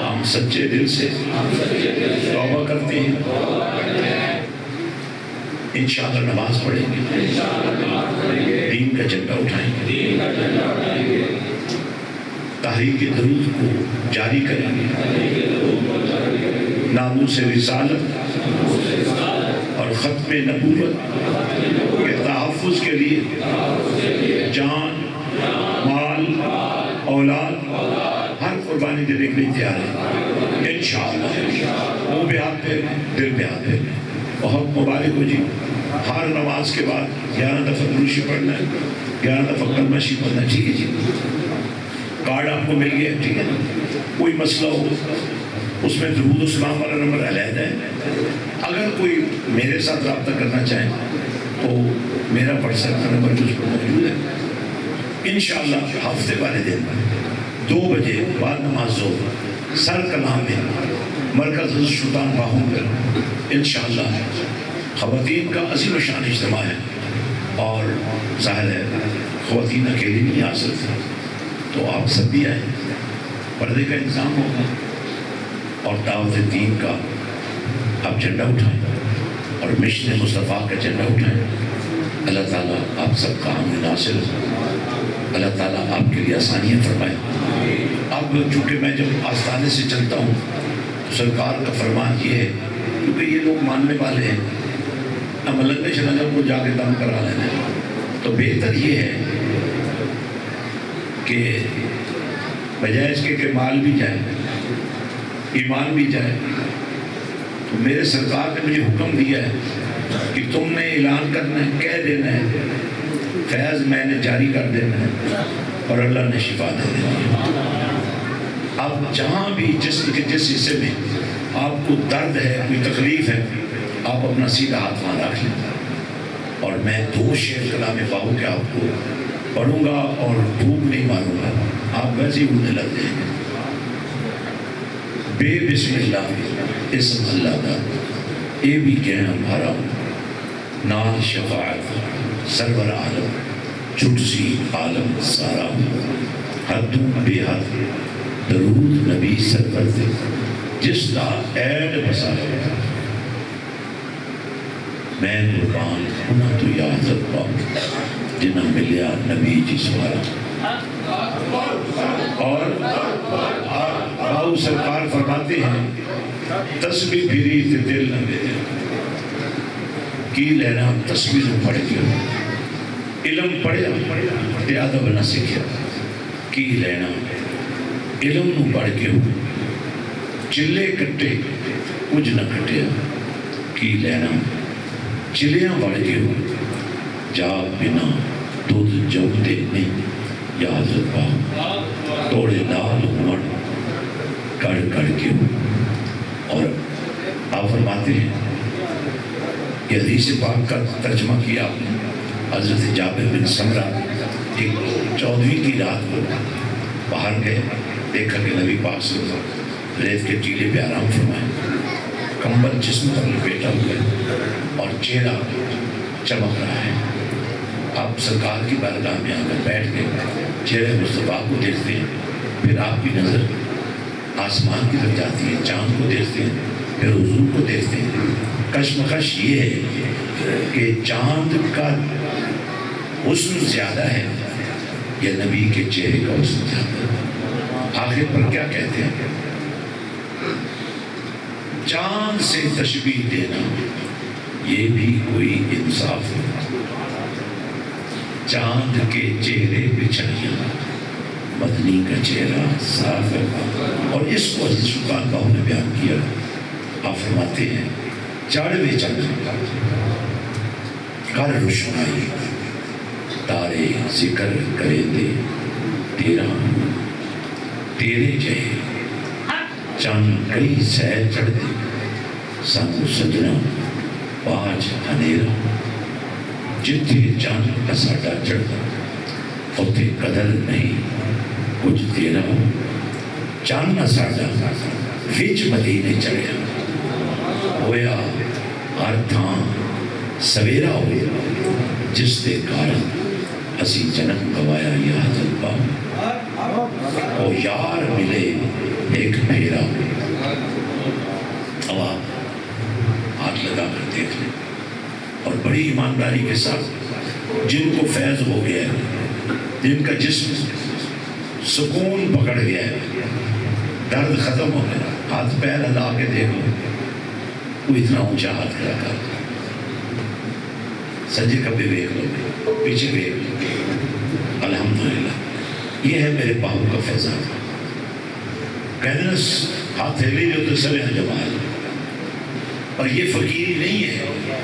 ہم سچے دل سے توبہ کرتے ہیں، انشاءاللہ نماز پڑھیں گے، دین کا جھنڈا اٹھائیں گے، تحریک درود کو جاری کریں گے، ناموس رسالت اور ختم نبوت کے تحفظ کے لیے جان، مال، اولاد ہر قربانی دینے کے لیے تیار ہے انشاءاللہ. منہ پہ ہاتھ پھیر لیں، دل پہ ہاتھ پھیر لیں. بہت مبارک ہو جی. ہر نماز کے بعد 11 دفعہ دروشی پڑھنا ہے، 11 دفعہ کلمہ شریف پڑھنا ہے. ٹھیک ہے جی، کارڈ آپ کو مل گیا، ٹھیک ہے نا. کوئی مسئلہ ہو اس میں درود و سلام والا نمبر علیحدہ ہے. اگر کوئی میرے ساتھ رابطہ کرنا چاہیں تو میرا واٹس ایپ کا نمبر جو اس پر موجود ہے. انشاءاللہ ہفتے والے دن 2 بجے بعد نماز ظہر سر کلام میں مرکز حضرت سلطان باہو پر انشاءاللہ خواتین کا عظیم شان اجتماع ہے. اور ظاہر ہے خواتین اکیلی نہیں آ سکتی، تو آپ سب بھی آئیں. پردے کا انتظام ہوگا اور دعوت دین کا آپ جھنڈا اٹھائیں اور مشن مصطفیٰ کا جھنڈا اٹھائیں. اللہ تعالیٰ آپ سب کا حامی ناصر ہو. اللہ تعالیٰ آپ کے لیے آسانیاں فرمائے. اب چونکہ میں جب آستانے سے چلتا ہوں تو سرکار کا فرمان یہ ہے، کیونکہ یہ لوگ ماننے والے ہیں، نہ ملک میں چلا جب وہ جا کے دم کرا لینا، تو بہتر یہ ہے کہ بجائے اس کے کہ مال بھی جائے، ایمان بھی جائے. تو میرے سرکار نے مجھے حکم دیا ہے کہ تم نے اعلان کرنا ہے، کہہ دینا ہے، فیض میں نے جاری کر دینا ہے اور اللہ نے شفا دے دینا ہے. اب جہاں بھی جسم کے جس حصے میں آپ کو درد ہے، کوئی تکلیف ہے، آپ اپنا سیدھا ہاتھ وہاں رکھ لیں، اور میں 2 شعر کلام باہو کے آپ کو پڑھوں گا اور پھونک نہیں ماروں گا، آپ ویسے ہی اڑنے لگ جائیں گے۔ بے بسم اللہ اسم اللہ دا، اے بھی کہیں ہمارا نال شفاعت سرور عالم، چھٹ سی عالم سارا، حدوں بے حد درود نبی سرور دے، جس دا ایڈ بسا ہے، میں قربان ہونا تو یاد رکھا جنہ ملیا نبی جی سوارا۔ اور باؤ سرکار فرماتے ہیں تسبیح پھری تے دل نہ میرے کی لینا تسبیح پڑھ کے، علم پڑھیا تے ادب نہ سیکھیا، کی لینا علم نو پڑھ کے، چلے کٹے کچھ نہ کٹیا، کی لینا چلیاں بڑھ کے، جا بنا دودھ جمتے نہیں یاد رکھا، توڑے لال عمر کڑ کڑ کے۔ اور آپ فرماتے ہیں کہ حدیث پاک کا ترجمہ کیا آپ نے، حضرت جابر بن سمرہ ایک 14ویں کی رات کو باہر گئے، دیکھا کہ نبی پاک صلی اللہ علیہ وسلم ریت کے ٹیلے پہ آرام فرمائے، کمبل جسم پر لپیٹا ہوا ہے اور چہرہ چمک رہا ہے۔ آپ سرکار کی بارگاہ میں آ کر بیٹھ گئے، چہرے مصطفیٰ کو دیکھتے ہیں، پھر آپ کی نظر آسمان کی طرف جاتی ہے، چاند کو دیکھتے ہیں، پھر حضور کو دیکھتے ہیں۔ کشمکش یہ ہے کہ چاند کا حسن زیادہ ہے یا نبی کے چہرے کا حسن زیادہ ہے؟ آخر پر کیا کہتے ہیں؟ چاند سے تشبیہ دینا یہ بھی کوئی انصاف ہے، چاند کے چہرے پہ چھڑیاں، مدنی کا چہرہ صاف ہے۔ اور اس کو حضرت سلطان باہو نے بیان کیا، آپ فرماتے ہیں چاڑھوے چند کر روشنائی، تارے ذکر کرے دے تیرا، تیرے جے چند کئی سہ چڑھ دے، سانو سجنا پاج ہنیرا، جتھے چند کا ساڈا چڑھتا اتھے قدر نہیں کچھ تیرا، چند ساڈا وچ مدینے چڑھیا، ہویا ہر تھان سویرا ہویا، جس دے کارن اسی جنم گوایا یا حضرت پاک، او یار ملے ایک پھیرا۔ اب آپ ہاتھ لگا کر دیکھ لیں، اور بڑی ایمانداری کے ساتھ جن کو فیض ہو گیا ہے، جن کا جسم سکون پکڑ گیا ہے، درد ختم ہو گیا، ہاتھ پیر ہلا کے دیکھ لو، وہ اتنا اونچا ہاتھ کھڑا کر، سجے کبھی دیکھ لو، پیچھے دیکھ لو، الحمدللہ یہ ہے میرے باہو کا فیضان۔ کہتے ہیں ہاتھ ہلے جو تو سوے جمال، اور یہ فقیری نہیں ہے،